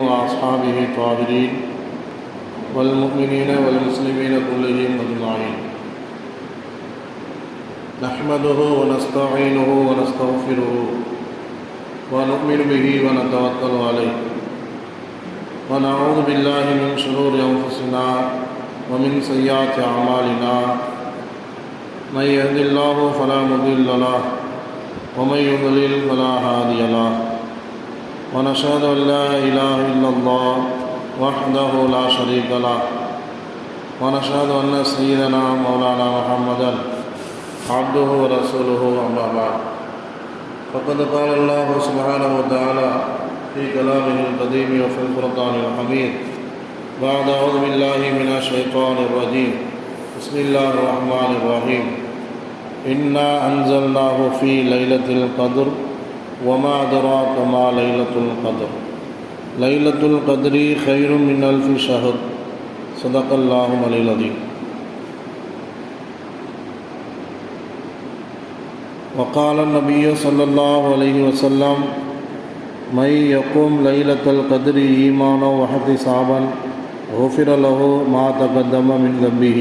وأصحابه الطاهرين والمؤمنين والمسلمين كلهم أجمعين. نحمده ونستعينه ونستغفره ونؤمن به ونتوكل عليه ونعوذ بالله من شرور أنفسنا ومن سيئات أعمالنا. من يهد الله فلا مضل له ومن يضلل فلا هادي له. ونشهد أن لا إله إلا الله وحده لا شريك له. ونشهد أن سيدنا مولانا محمدا عبده ورسوله. أما بعد فقد قال الله سبحانه وتعالى في كلامه القديم وفي الفرقان الحميد بعد أعوذ بالله من الشيطان الرجيم. بسم الله الرحمن الرحيم. إنا أنزلناه في ليلة القدر وما أدراك ما ليلة القدر. ليلة القدر خير من ألف شهر. صدق الله العلي العظيم. وقال النبي صلى الله عليه وسلم من يقوم ليلة القدر إيمانا واحتسابا غفر له ما تقدم من ذنبه.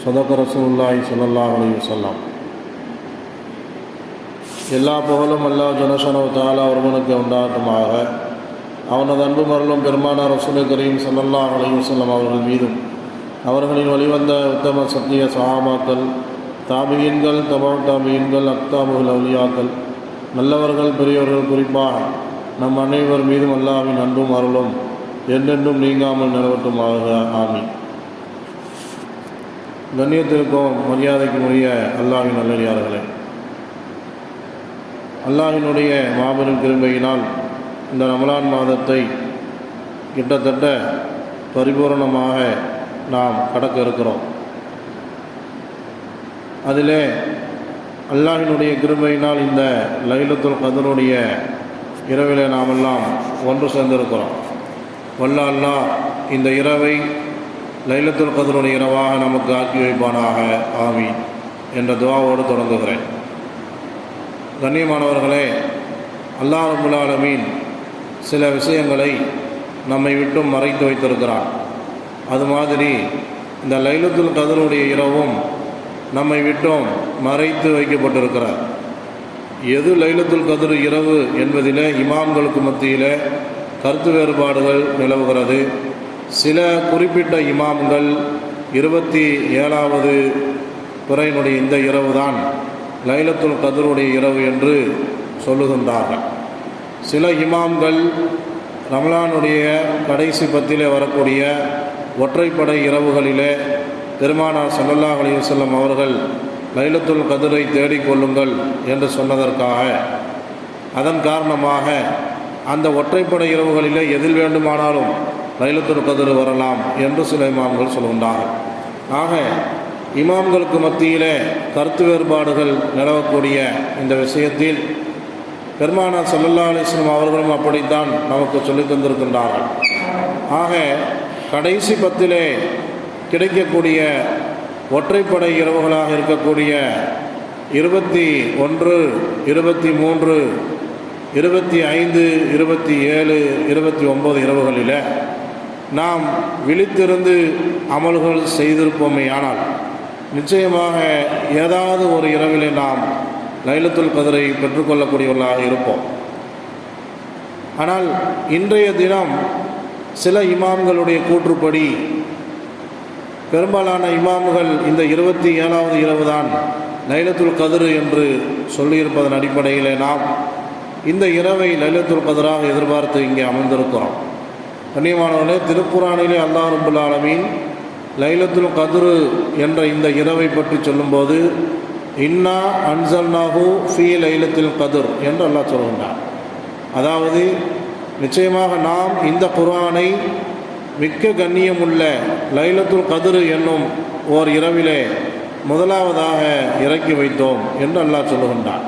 صدق رسول الله صلى الله عليه وسلم. எல்லா புகழும் அல்லாஹ் ஜல்லஷானஹு தஆலா ஒருவனுக்கு உண்டாகட்டுமாக. அவனது அன்பு மருளும் பெருமானார் ரசூல் கரீம் ஸல்லல்லாஹு அலைஹி வஸல்லம் அவர்கள் மீதும் அவர்களின் வழிவந்த உத்தம சத்திய சஹாபாக்கள், தாபியீன்கள், தபஅத் தாபியீன்கள், அக்தாபுல் அவுலியாக்கள், நல்லவர்கள், பெரியவர்கள், குறிப்பாக நம் அனைவர் மீதும் அல்லாஹ்வின் அன்பும் அருளும் என்றென்றும் நீங்காமல் நிலவட்டுமாக. ஆமீன். கண்ணியத்திற்கும் மரியாதைக்கும் உரிய அல்லாஹ்வின் நல்லடியார்களே, அல்லாஹ்வினுடைய மாபெரும் கிருபையினால் இந்த ரமலான் மாதத்தை கிட்டத்தட்ட பரிபூரணமாக நாம் கடக்க இருக்கிறோம். அதிலே அல்லாஹ்வினுடைய கிருபையினால் இந்த லைலத்துல் கத்ருடைய இரவிலே நாமெல்லாம் ஒன்று சேர்ந்திருக்கிறோம். வல்ல அல்லாஹ் இந்த இரவை லைலத்துல் கத்ருடைய இரவாக நமக்கு ஆக்கி வைப்பானாக. ஆமீன் என்ற துஆவோடு தொடங்குகிறேன். கண்ணியமானவர்களே, அல்லாஹ் ரப்புல் ஆலமீன் சில விஷயங்களை நம்மை விட்டும் மறைத்து வைத்திருக்கிறான். அது மாதிரி இந்த லைலத்துல் கத்ருடைய இரவும் நம்மை விட்டும் மறைத்து வைக்கப்பட்டிருக்கிறார். எது லைலத்துல் கத்ரு இரவு என்பதில் இமாம்களுக்கு மத்தியில் கருத்து வேறுபாடுகள் நிலவுகிறது. சில குறிப்பிட்ட இமாம்கள் 27வது பிறையினுடைய இந்த இரவு தான் லைலத்துல் கத்ருடைய இரவு என்று சொல்லுகின்றார்கள். சில இமாம்கள் ரமலானுடைய கடைசி பத்திலே வரக்கூடிய ஒற்றைப்படை இரவுகளிலே பெருமானார் ஸல்லல்லாஹு அலைஹி வஸல்லம் அவர்கள் லைலத்துல் கத்ரை தேடிக்கொள்ளுங்கள் என்று சொன்னதற்காக அதன் காரணமாக அந்த ஒற்றைப்படை இரவுகளிலே எதில் வேண்டுமானாலும் லைலத்துல் கத்ர் வரலாம் என்று சில இமாம்கள் சொல்கின்றார்கள். ஆக இமாம்களுக்கு மத்தியிலே கருத்து வேறுபாடுகள் நிலவக்கூடிய இந்த விஷயத்தில் பெருமானார் ஸல்லல்லாஹு அலைஹி வஸல்லம் அவர்களும் அப்படித்தான் நமக்கு சொல்லித் தந்திருக்கின்றார்கள். ஆக கடைசி பத்திலே கிடைக்கக்கூடிய ஒற்றைப்படை இரவுகளாக இருக்கக்கூடிய 21, 23, 25, 27, 29 இரவுகளில் நாம் விழித்திருந்து அமல்கள் செய்திருப்போமேயானால் நிச்சயமாக ஏதாவது ஒரு இரவிலே நாம் லைலத்துல் கத்ரை பெற்றுக்கொள்ளக்கூடியவர்களாக இருப்போம். ஆனால் இன்றைய தினம் சில இமாம்களுடைய கூற்றுப்படி பெரும்பாலான இமாம்கள் இந்த 27வது இரவு தான் லைலத்துல் கத்ர் என்று சொல்லியிருப்பதன் அடிப்படையில் நாம் இந்த இரவை லைலத்துல் கத்ராக எதிர்பார்த்து இங்கே அமர்ந்திருக்கிறோம். கண்ணியமானவர்களே, திருக்குர்ஆனிலே அல்லாஹ் ரப்புல் ஆலமீன் லைலத்துல் கத்ரு என்ற இந்த இரவை பற்றி சொல்லும்போது இன்னா அன்ஸல்னாஹு ஃபீ லைலத்துல் கத்ர் என்று அல்லாஹ் சொல்கின்றார். அதாவது நிச்சயமாக நாம் இந்த குர்ஆனை மிக்க கண்ணியமுள்ள லைலத்துல் கத்ர் என்னும் ஓர் இரவிலே முதலாவதாக இறக்கி வைத்தோம் என்று அல்லாஹ் சொல்லுகின்றார்.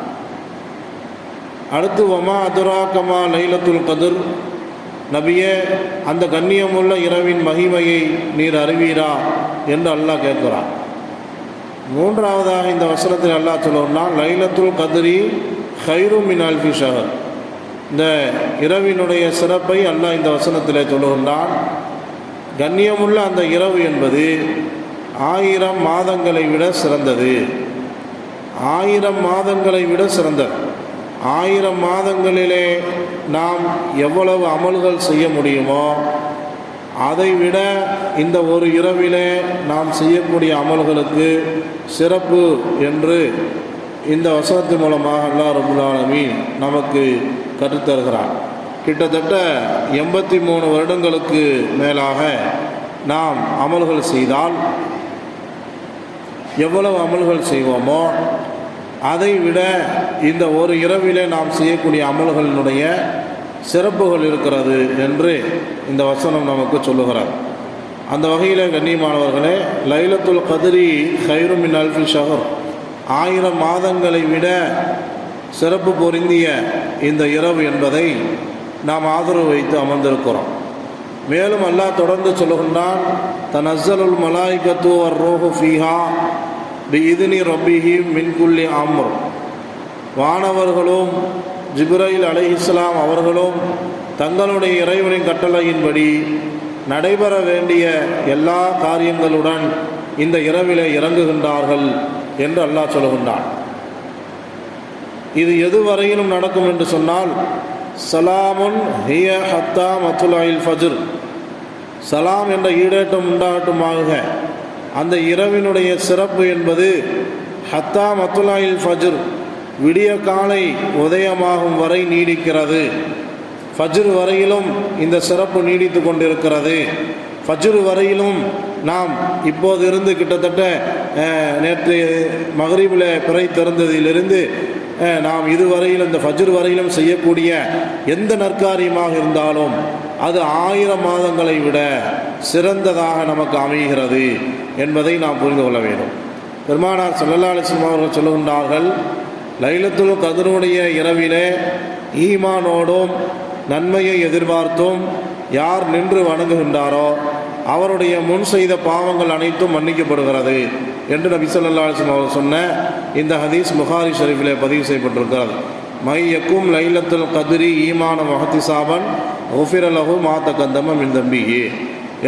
அடுத்து வமா அதுராக மா லைலத்துல் கத்ர், நபியே அந்த கண்ணியமுள்ள இரவின் மகிமையை நீர் அறிவீரா என்று அல்லாஹ் கேட்கிறார். மூன்றாவதாக இந்த வசனத்தில் அல்லாஹ் சொல்லுகிறான் லைலத்துல் கத்ரி ஹைரு மின் அல்ஃபி ஷஹர், இந்த இரவினுடைய சிறப்பை அல்லாஹ் இந்த வசனத்திலே சொல்லுகின்றான். கண்ணியமுள்ள அந்த இரவு என்பது 1000 மாதங்களை விட சிறந்தது. 1000 மாதங்களை விட சிறந்தது. 1000 மாதங்களிலே நாம் எவ்வளவு அமல்கள் செய்ய முடியுமோ அதைவிட இந்த ஒரு இரவிலே நாம் செய்யக்கூடிய அமல்களுக்கு சிறப்பு என்று இந்த வசனத்தின் மூலமாக அல்லாஹ் ரப்பல் ஆலமீன் நமக்கு கற்றுத்தருகிறார். கிட்டத்தட்ட 83 வருடங்களுக்கு மேலாக நாம் அமல்கள் செய்தால் எவ்வளவு அமல்கள் செய்வோமோ அதைவிட இந்த ஒரு இரவிலே நாம் செய்யக்கூடிய அமல்களினுடைய சிறப்புகள் இருக்கிறது என்று இந்த வசனம் நமக்கு சொல்லுகிறார். அந்த வகையில் கண்ணியமானவர்களே, லைலத்துல் கத்ரி கைரு மின் அல்ஃபி ஷஹர், 1000 மாதங்களை விட சிறப்பு பொருந்திய இந்த இரவு என்பதை நாம் ஆதரவு வைத்து அமர்ந்திருக்கிறோம். மேலும் அல்லாஹ் தொடர்ந்து சொல்லுகின்றான், தனஸ்ஸலுல் மலாயிகத்து வர் ரூஹு ஃபீஹா பிஇذنி ரப்பிஹிம் மின் குல்லி அம்ர். வானவர்களும் ஜிப்ரைல் அலைஹிஸ்ஸலாம் அவர்களும் தங்களுடைய இறைவனின் கட்டளையின்படி நடைபெற வேண்டிய எல்லா காரியங்களுடன் இந்த இரவிலே இறங்குகின்றார்கள் என்று அல்லாஹ் சொல்லுகின்றான். இது எதுவரையிலும் நடக்கும் என்று சொன்னால், சலாமுன் ஹிய ஹத்தா மத்துலாயில் ஃபஜ்ர், சலாம் என்ற ஈடேற்றம் உண்டாகட்டுமாக. அந்த இரவினுடைய சிறப்பு என்பது ஹத்தா மத்துலாயில் ஃபஜ்ர், விடிய காலை உதயமாகும் வரை நீடிக்கிறது. ஃபஜ்ர் வரையிலும் இந்த சிறப்பு நீடித்து கொண்டிருக்கிறது. ஃபஜ்ர் வரையிலும் நாம் இப்போது இருந்து கிட்டத்தட்ட நேற்று மகரிபில் பிறை திறந்ததிலிருந்து நாம் இதுவரையிலும் இந்த ஃபஜ்ர் வரையிலும் செய்யக்கூடிய எந்த நற்காரியமாக இருந்தாலும் அது 1000 மாதங்களை விட சிறந்ததாக நமக்கு அமைகிறது என்பதை நாம் புரிந்து கொள்ள வேண்டும். பெருமானார் ஸல்லல்லாஹு அலைஹி வஸல்லம் அவர்கள் சொல்லுகின்றார்கள், லைலத்துல் கத்ருடைய இரவிலே ஈமானோடும் நன்மையை எதிர்பார்த்தும் யார் நின்று வணங்குகின்றாரோ அவருடைய முன் செய்த பாவங்கள் அனைத்தும் மன்னிக்கப்படுகிறது என்று நபி ஸல்லல்லாஹு அலைஹி வஸல்லம் அவர்கள் சொன்ன இந்த ஹதீஸ் புகாரி ஷரீஃபிலே பதிவு செய்யப்பட்டிருக்கிறது. மை யக்கும் லைலத்துல் கத்ரி ஈமான வஹ்திசாபன் குஃபிர லஹு மா தகத்தம மின் தம்பிஹி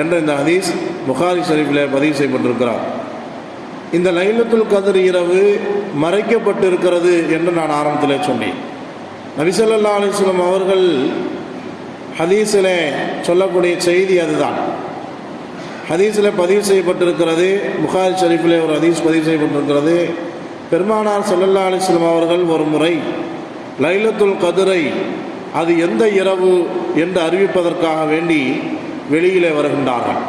என்ற இந்த ஹதீஸ் புகாரி ஷரீஃபிலே பதிவு செய்யப்பட்டிருக்கிறார். இந்த லைலத்துல் கத்ர் இரவு மறைக்கப்பட்டிருக்கிறது என்று நான் ஆரம்பத்திலே சொன்னேன். நபி ஸல்லல்லாஹு அலைஹி வஸல்லம் அவர்கள் ஹதீஸிலே சொல்லக்கூடிய செய்தி அதுதான். ஹதீஸில் பதிவு செய்யப்பட்டிருக்கிறது, புகாரி ஷரீஃபிலே ஒரு ஹதீஸ் பதிவு செய்யப்பட்டிருக்கிறது. பெருமானார் ஸல்லல்லாஹு அலைஹி வஸல்லம் அவர்கள் ஒரு முறை லைலத்துல் கத்ரை அது எந்த இரவு என்று அறிவிப்பதற்காக வேண்டி வெளியிலே வருகின்றார்கள்.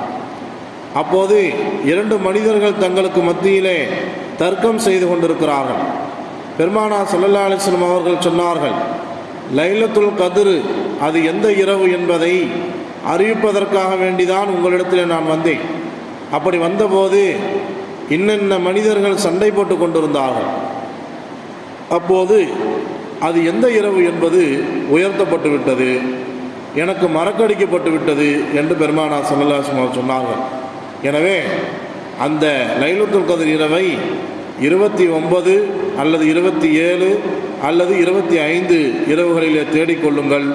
அப்போது 2 மனிதர்கள் தங்களுக்கு மத்தியிலே தர்க்கம் செய்து கொண்டிருக்கிறார்கள். பெருமானார் ஸல்லல்லாஹு அலைஹி வஸல்லம் அவர்கள் சொன்னார்கள், லைலத்துல் கத்ர் அது எந்த இரவு என்பதை அறிவிப்பதற்காக வேண்டிதான் உங்களிடத்தில் நான் வந்தேன். அப்படி வந்தபோது இன்னென்ன மனிதர்கள் சண்டை போட்டு கொண்டிருந்தார்கள். அப்போது அது எந்த இரவு என்பது உயர்த்தப்பட்டு விட்டது, எனக்கு மறக்கடிக்கப்பட்டு விட்டது என்று பெருமானார் ஸல்லல்லாஹு அலைஹி வஸல்லம் சொன்னார்கள். எனவே அந்த லைலத்துல் கத்ர் இரவை 29 அல்லது 27 அல்லது 25 இரவுகளிலே தேடிக்கொள்ளுங்கள்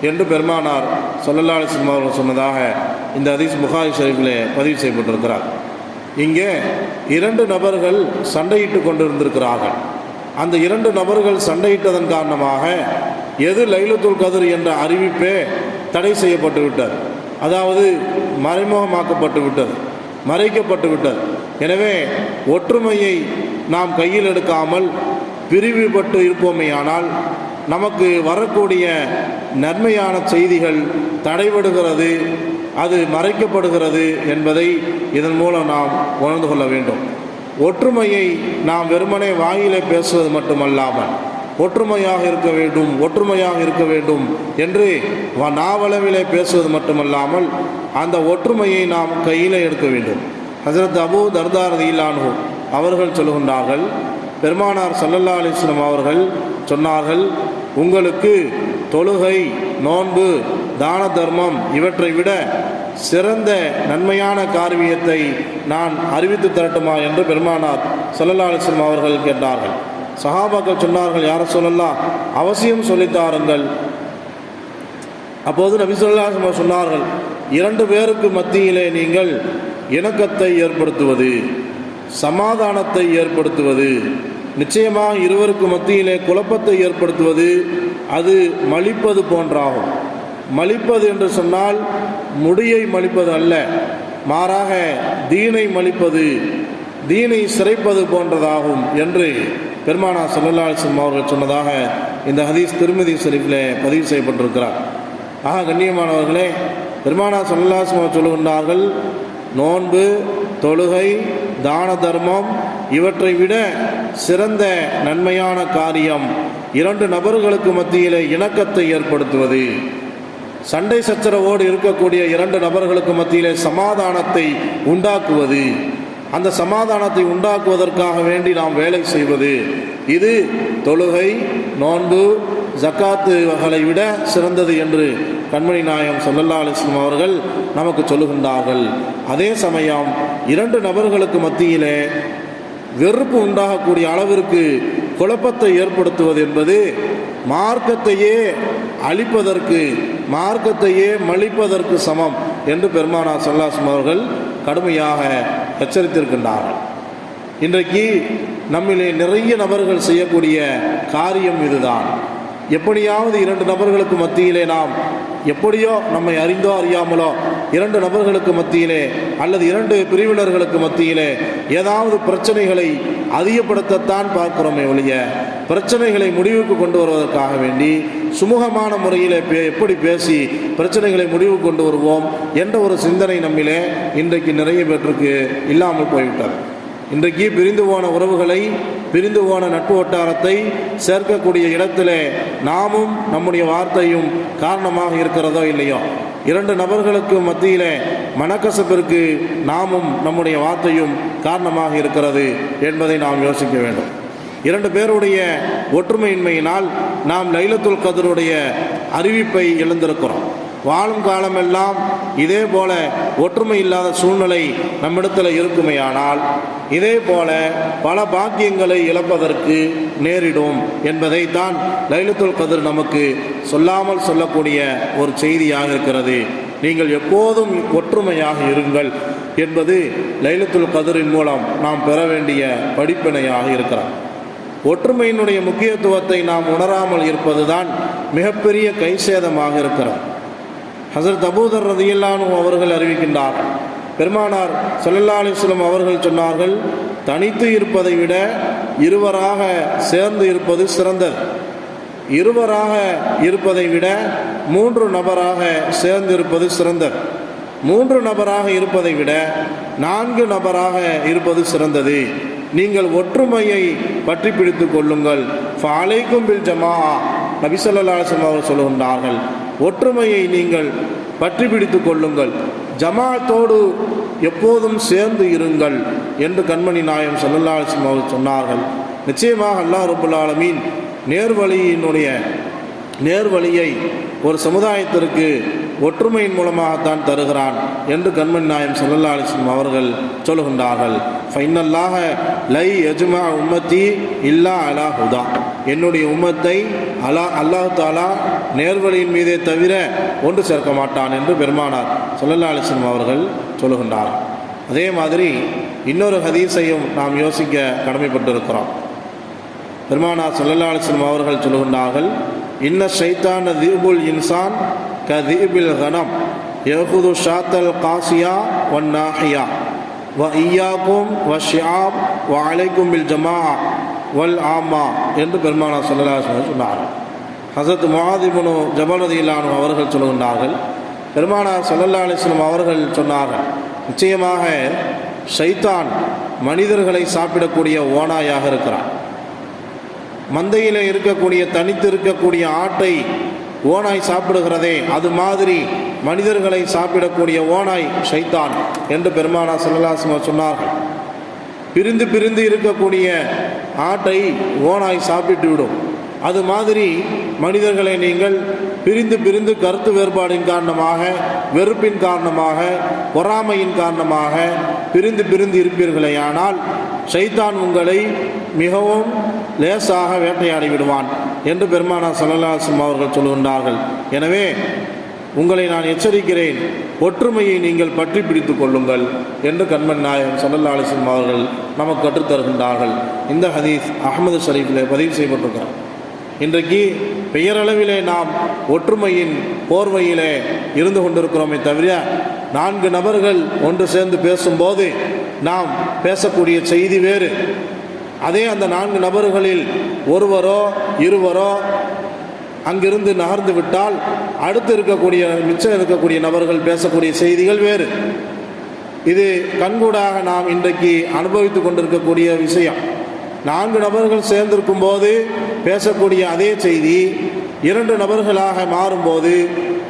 என்று பெருமானார் ஸல்லல்லாஹு அலைஹி வஸல்லம் அவர்கள் சொன்னதாக இந்த ஹதீஸ் புகாரி ஷரீஃபிலே பதிவு செய்யப்பட்டிருக்கிறார். இங்கே 2 நபர்கள் சண்டையிட்டு கொண்டிருந்திருக்கிறார்கள். அந்த 2 நபர்கள் சண்டையிட்டதன் காரணமாக எது லைலத்துல் கத்ர் என்ற அறிவிப்பே தடை செய்யப்பட்டு விட்டது, அதாவது மறைமுகமாக்கப்பட்டு விட்டது, மறைக்கப்பட்டு விட்டது. எனவே ஒற்றுமையை நாம் கையில் எடுக்காமல் பிரிவுபட்டு இருப்போமேயானால் நமக்கு வரக்கூடிய நன்மையான செய்திகள் தடைபடுகிறது, அது மறைக்கப்படுகிறது என்பதை இதன் மூலம் நாம் உணர்ந்து கொள்ள வேண்டும். ஒற்றுமையை நாம் வெறுமனே வாயிலே பேசுவது மட்டுமல்லாமல் ஒற்றுமையாக இருக்க வேண்டும், ஒற்றுமையாக இருக்க வேண்டும் என்று நாவளவிலே பேசுவது மட்டுமல்லாமல் அந்த ஒற்றுமையை நாம் கையில் எடுக்க வேண்டும். ஹஸரத் அபூ தர்தா ரலியல்லாஹு அன்ஹு அவர்கள் சொல்லுகின்றார்கள், பெருமானார் ஸல்லல்லாஹு அலைஹி வஸல்லம் அவர்கள் சொன்னார்கள், உங்களுக்கு தொழுகை, நோன்பு, தான தர்மம் இவற்றை விட சிறந்த நன்மையான காரியத்தை நான் அறிவித்து தரட்டுமா என்று பெருமானார் ஸல்லல்லாஹு அலைஹி வஸல்லம் அவர்கள் கேட்டார்கள். சஹாபாக்கள் சொன்னார்கள், யா ரசூலல்லாஹ், அவசியம் சொல்லித்தாருங்கள் அப்போது நபி ஸல்லல்லாஹு அலைஹி வஸல்லம் சொன்னார்கள், 2 பேருக்கு மத்தியிலே நீங்கள் இணக்கத்தை ஏற்படுத்துவது, சமாதானத்தை ஏற்படுத்துவது, நிச்சயமாக இருவருக்கு மத்தியிலே குழப்பத்தை ஏற்படுத்துவது அது மலிப்பது போன்றாகும். மலிப்பது என்று சொன்னால் முடியை மலிப்பது அல்ல, மாறாக தீனை மலிப்பது, தீனை சிறைப்பது போன்றதாகும் என்று பெருமானார் ஸல்லல்லாஹு அலைஹி வஸல்லம் அவர்கள் சொன்னதாக இந்த ஹதீஸ் திர்மிதி ஷரீஃபில் பதிவு செய்யப்பட்டிருக்கிறார். ஆக கண்ணியமானவர்களே, பெருமானார் ஸல்லல்லாஹு அலைஹி வஸல்லம் சொல்லுகின்றார்கள், நோன்பு, தொழுகை, தான தர்மம் இவற்றை விட சிறந்த நன்மையான காரியம் 2 நபர்களுக்கு மத்தியிலே இணக்கத்தை ஏற்படுத்துவது, சண்டை சச்சரவோடு இருக்கக்கூடிய 2 நபர்களுக்கு மத்தியிலே சமாதானத்தை உண்டாக்குவது, அந்த சமாதானத்தை உண்டாக்குவதற்காக வேண்டி நாம் வேலை செய்வது, இது தொழுகை, நோன்பு, ஜக்காத்துகளை விட சிறந்தது என்று கண்மணி நாயகம் ஸல்லல்லாஹு அலைஹி வஸல்லம் அவர்கள் நமக்கு சொல்லுகின்றார்கள். அதே சமயம் 2 நபர்களுக்கு மத்தியிலே வெறுப்பு உண்டாகக்கூடிய அளவிற்கு குழப்பத்தை ஏற்படுத்துவது என்பது மார்க்கத்தையே அழிப்பதற்கு, மார்க்கத்தையே மலிப்பதற்கு சமம் என்று பெருமானார் ஸல்லல்லாஹு அலைஹி வஸல்லம் அவர்கள் கடுமையாக எச்சரித்திருக்கின்றார்கள். இன்றைக்கு நம்மிலே நிறைய நபர்கள் செய்யக்கூடிய காரியம் இதுதான். எப்படியாவது 2 நபர்களுக்கு மத்தியிலே நாம் எப்படியோ நம்மை அறிந்தோ அறியாமலோ 2 நபர்களுக்கு மத்தியிலே அல்லது 2 பிரிவினர்களுக்கு மத்தியிலே ஏதாவது பிரச்சனைகளை அதிகப்படுத்தத்தான் பார்க்கிறோமே ஒழிய பிரச்சனைகளை முடிவுக்கு கொண்டு வருவதற்காக வேண்டி சுமூகமான முறையில் எப்படி பேசி பிரச்சனைகளை முடிவு கொண்டு வருவோம் என்ற ஒரு சிந்தனை நம்மிலே இன்றைக்கு நிறைய பேருக்கு இல்லாமல் போய்விட்டது. இன்றைக்கு பிரிந்து போன உறவுகளை, பிரிந்து போன நட்பு வட்டாரத்தை சேர்க்கக்கூடிய இடத்திலே நாமும் நம்முடைய வார்த்தையும் காரணமாக இருக்கிறதோ இல்லையோ, 2 நபர்களுக்கு மத்தியிலே மனக்கசப்பிற்கு நாமும் நம்முடைய வார்த்தையும் காரணமாக இருக்கிறது என்பதை நாம் யோசிக்க வேண்டும். 2 பேருடைய ஒற்றுமையின்மையினால் நாம் லைலத்துல் கத்ருடைய அறிவிப்பை இழந்திருக்கிறோம். வாழும் காலமெல்லாம் இதே போல ஒற்றுமை இல்லாத சூழ்நிலை நம்மிடத்தில் இருக்குமேயானால் இதே போல பல பாக்கியங்களை இழப்பதற்கு நேரிடும் என்பதைத்தான் லைலத்துல் கத்ர் நமக்கு சொல்லாமல் சொல்லக்கூடிய ஒரு செய்தியாக இருக்கிறது. நீங்கள் எப்போதும் ஒற்றுமையாக இருங்கள் என்பது லைலத்துல் கத்ரின் மூலம் நாம் பெற வேண்டிய படிப்பினையாக இருக்கிறார். ஒற்றுமையினுடைய முக்கியத்துவத்தை நாம் உணராமல் இருப்பதுதான் மிகப்பெரிய கைசேதமாக இருக்கிறார். ஹஸரத் அபூதர் ரலியல்லாஹு அன்ஹு அவர்கள் அறிவிக்கின்றார்கள், பெருமானார் ஸல்லல்லாஹு அலைஹி வஸல்லம் அவர்கள் சொன்னார்கள், தனித்து இருப்பதை விட இருவராக சேர்ந்து இருப்பது சிறந்தது. இருவராக இருப்பதை விட 3 நபராக சேர்ந்து இருப்பது சிறந்தது. 3 நபராக இருப்பதை விட 4 நபராக இருப்பது சிறந்தது. நீங்கள் ஒற்றுமையை பற்றி பிடித்து கொள்ளுங்கள். ஃபஅலைக்கும் பில் ஜமாஅ, நபி ஸல்லல்லாஹு அலைஹி வஸல்லம் அவர்கள் சொல்லுகின்றார்கள், ஒற்றுமையை நீங்கள் பற்றி பிடித்து கொள்ளுங்கள், ஜமாஅத்தோடு எப்போதும் சேர்ந்து இருங்கள் என்று கண்மணி நாயகம் ஸல்லல்லாஹு அலைஹி வஸல்லம் அவர்கள் சொன்னார்கள். நிச்சயமாக அல்லாஹ் ரப்பல் ஆலமீன் நேர்வழியை ஒரு சமுதாயத்திற்கு ஒற்றுமையின் மூலமாகத்தான் தருகிறான் என்று கண்மணி நாயகம் ஸல்லல்லாஹு அலைஹி வஸல்லம் அவர்கள் சொல்லுகின்றார்கள். ஃபைனல்லாஹ லை யஜ்மா உம்மத்தி இல்லா அலா ஹுதா, என்னுடைய உம்மத்தை அல்லாஹ் தஆலா நேர்வழியின் மீதே தவிர ஒன்று சேர்க்க மாட்டான் என்று பெருமானார் ஸல்லல்லாஹு அலைஹி வஸல்லம் அவர்கள் சொல்லுகின்றார்கள். அதே மாதிரி இன்னொரு ஹதீஸையும் நாம் யோசிக்க கடமைப்பட்டிருக்கிறோம். பெருமானார் ஸல்லல்லாஹு அலைஹி வஸல்லம் அவர்கள் சொல்லுகின்றார்கள், இன்ன ஷைத்தான தீபுல் இன்சான் க தீபில் கனம் யஹுது ஷாத்தல் காசியா வன் நாஹியா வ ஈயாக்கும் வ ஷிஆப் வ அலைக்கும் பில் ஜமாஅ வல் ஆமா என்று பெருமானார் ஸல்லல்லாஹு அலைஹி வஸல்லம் சொன்னார்கள். ஹஸரத் முஆத் இப்னு ஜபல் ரலியல்லாஹு அன்ஹு அவர்கள் சொல்லுகின்றார்கள், பெருமானார் ஸல்லல்லாஹு அலைஹி வஸல்லம் அவர்கள் சொன்னார்கள், நிச்சயமாக ஷைத்தான் மனிதர்களை சாப்பிடக்கூடிய ஓநாயாக இருக்கிறான். மந்தையில் இருக்கக்கூடிய தனித்து இருக்கக்கூடிய ஆட்டை ஓநாய் சாப்பிடுகிறதே, அது மாதிரி மனிதர்களை சாப்பிடக்கூடிய ஓநாய் ஷைத்தான் என்று பெருமானார் ஸல்லல்லாஹு அலைஹி வஸல்லம் சொன்னார்கள். பிரிந்து பிரிந்து இருக்கக்கூடிய ஆட்டை ஓநாய் சாப்பிட்டு விடும். அது மாதிரி மனிதர்களை நீங்கள் பிரிந்து பிரிந்து கருத்து வேறுபாடின் காரணமாக, வெறுப்பின் காரணமாக, பொறாமையின் காரணமாக பிரிந்து பிரிந்து இருப்பீர்களேயானால் ஷைத்தான் உங்களை மிகவும் லேசாக வேட்டையாடி விடுவான் என்று பெருமானார் ஸல்லல்லாஹு அலைஹி வஸல்லம் அவர்கள் சொல்கின்றார்கள். எனவே உங்களை நான் எச்சரிக்கிறேன், ஒற்றுமையை நீங்கள் பற்றி பிடித்துக் கொள்ளுங்கள் என்று கண்மணி நாயகம் ஸல்லல்லாஹு அலைஹி வஸல்லம் அவர்கள் நமக்கு கற்றுத்தருகின்றார்கள். இந்த ஹதீஸ் அஹ்மது ஷரீஃபில் பதிவு செய்யப்பட்டிருக்கிறார். இன்றைக்கு பெயரளவிலே நாம் ஒற்றுமையின் போர்வையிலே இருந்து கொண்டிருக்கிறோமே தவிர 4 நபர்கள் ஒன்று சேர்ந்து பேசும்போது நாம் பேசக்கூடிய செய்தி வேறு. அதே அந்த 4 நபர்களில் ஒருவரோ இருவரோ அங்கிருந்து நகர்ந்து விட்டால் மிச்சம் இருக்கக்கூடிய நபர்கள் பேசக்கூடிய செய்திகள் வேறு. இது கண்கூடாக நாம் இன்றைக்கு அனுபவித்து கொண்டிருக்கக்கூடிய விஷயம். 4 நபர்கள் சேர்ந்திருக்கும் போது பேசக்கூடிய அதே செய்தி 2 நபர்களாக மாறும்போது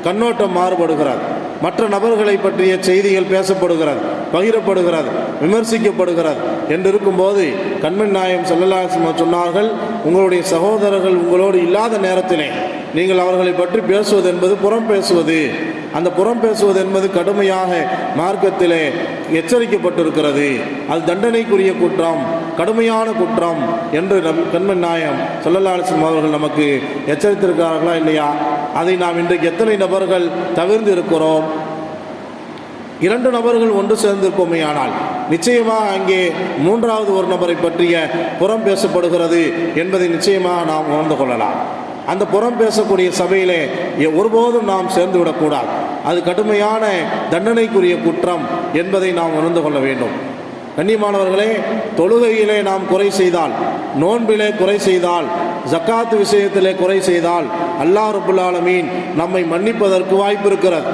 கண்ணோட்டம் மாறுபடுகிறது. மற்ற நபர்களை பற்றிய செய்திகள் பேசப்படுகிறது, பகிரப்படுகிறது, விமர்சிக்கப்படுகிறது என்று இருக்கும்போது கண்மணி நாயகம் ஸல்லல்லாஹு அலைஹி வஸல்லம் சொன்னார்கள், உங்களுடைய சகோதரர்கள் உங்களோடு இல்லாத நேரத்திலே நீங்கள் அவர்களை பற்றி பேசுவது என்பது புறம் பேசுவது. அந்த புறம் பேசுவது என்பது கடுமையாக மார்க்கத்திலே எச்சரிக்கப்பட்டிருக்கிறது. அது தண்டனைக்குரிய குற்றம், கடுமையான குற்றம் என்று கண்மணி நாயகம் ஸல்லல்லாஹு அலைஹி வஸல்லம் அவர்கள் நமக்கு எச்சரித்திருக்கிறார்களா இல்லையா? அதை நாம் இன்றைக்கு எத்தனை நபர்கள் தவிர்த்து இருக்கிறோம்? 2 நபர்கள் ஒன்று சேர்ந்திருப்போமேயானால் நிச்சயமாக அங்கே 3வது ஒரு நபரை பற்றிய புறம் பேசப்படுகிறது என்பதை நிச்சயமாக நாம் உணர்ந்து கொள்ளலாம். அந்த புறம் பேசக்கூடிய சபையிலே ஒருபோதும் நாம் சேர்ந்து விடக்கூடாது. அது கடுமையான தண்டனைக்குரிய குற்றம் என்பதை நாம் உணர்ந்து கொள்ள வேண்டும். கண்ணியமானவர்களே, தொழுகையிலே நாம் குறை செய்தால், நோன்பிலே குறை செய்தால், ஜக்காத் விஷயத்திலே குறை செய்தால் அல்லாஹ் ரப்புல் ஆலமீன் நம்மை மன்னிப்பதற்கு வாய்ப்பு இருக்கிறது.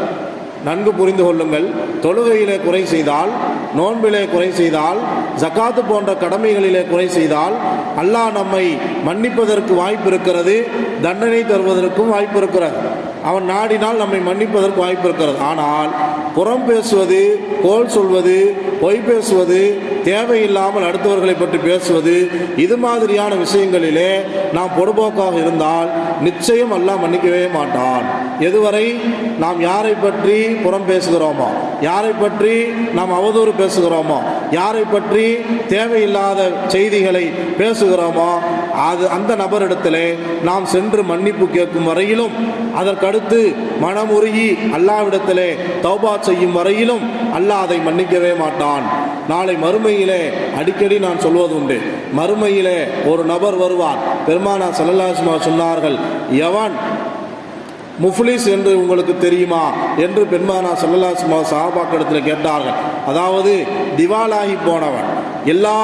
நன்கு புரிந்து கொள்ளுங்கள். தொழுகையிலே குறை செய்தால், நோன்பிலே குறை செய்தால், ஜக்காத்து போன்ற கடமைகளிலே குறை செய்தால் அல்லாஹ் நம்மை மன்னிப்பதற்கு வாய்ப்பு இருக்கிறது, தண்டனை தருவதற்கும் வாய்ப்பு இருக்கிறது. அவன் நாடினால் நம்மை மன்னிப்பதற்கு வாய்ப்பு இருக்கிறது. ஆனால் புறம் பேசுவது, கோல் சொல்வது, பொய் பேசுவது, தேவையில்லாமல் அடுத்தவர்களை பற்றி பேசுவது, இது மாதிரியான விஷயங்களிலே நாம் பொடுபோக்காக இருந்தால் நிச்சயம் அல்லாஹ் மன்னிக்கவே மாட்டான். எதுவரை நாம் யாரை பற்றி புறம் பேசுகிறோமோ, யாரை பற்றி நாம் அவதூறு பேசுகிறோமோ, யாரை பற்றி தேவையில்லாத செய்திகளை பேசுகிறோமோ அந்த நபரிடத்திலே நாம் சென்று மன்னிப்பு கேட்கும் வரையிலும், அதற்கடுத்து மனமுருகி அல்லாஹ்விடத்திலே தௌபா செய்யும் வரையிலும் அல்லாஹ் அதை மன்னிக்கவே மாட்டான். நாளை மறுமையிலே அடிக்கடி நான் சொல்வது உண்டு, மறுமையிலே ஒரு நபர் வருவார். பெருமானார் ஸல்லல்லாஹு அலைஹி வஸல்லம் சொன்னார்கள், எவன் முஃப்லிஸ் என்று உங்களுக்கு தெரியுமா என்று பெருமானார் ஸல்லல்லாஹு அலைஹி வஸல்லம் சஹாபாக்களிடத்தில் கேட்டார்கள். அதாவது திவாலாகி போனவன், எல்லா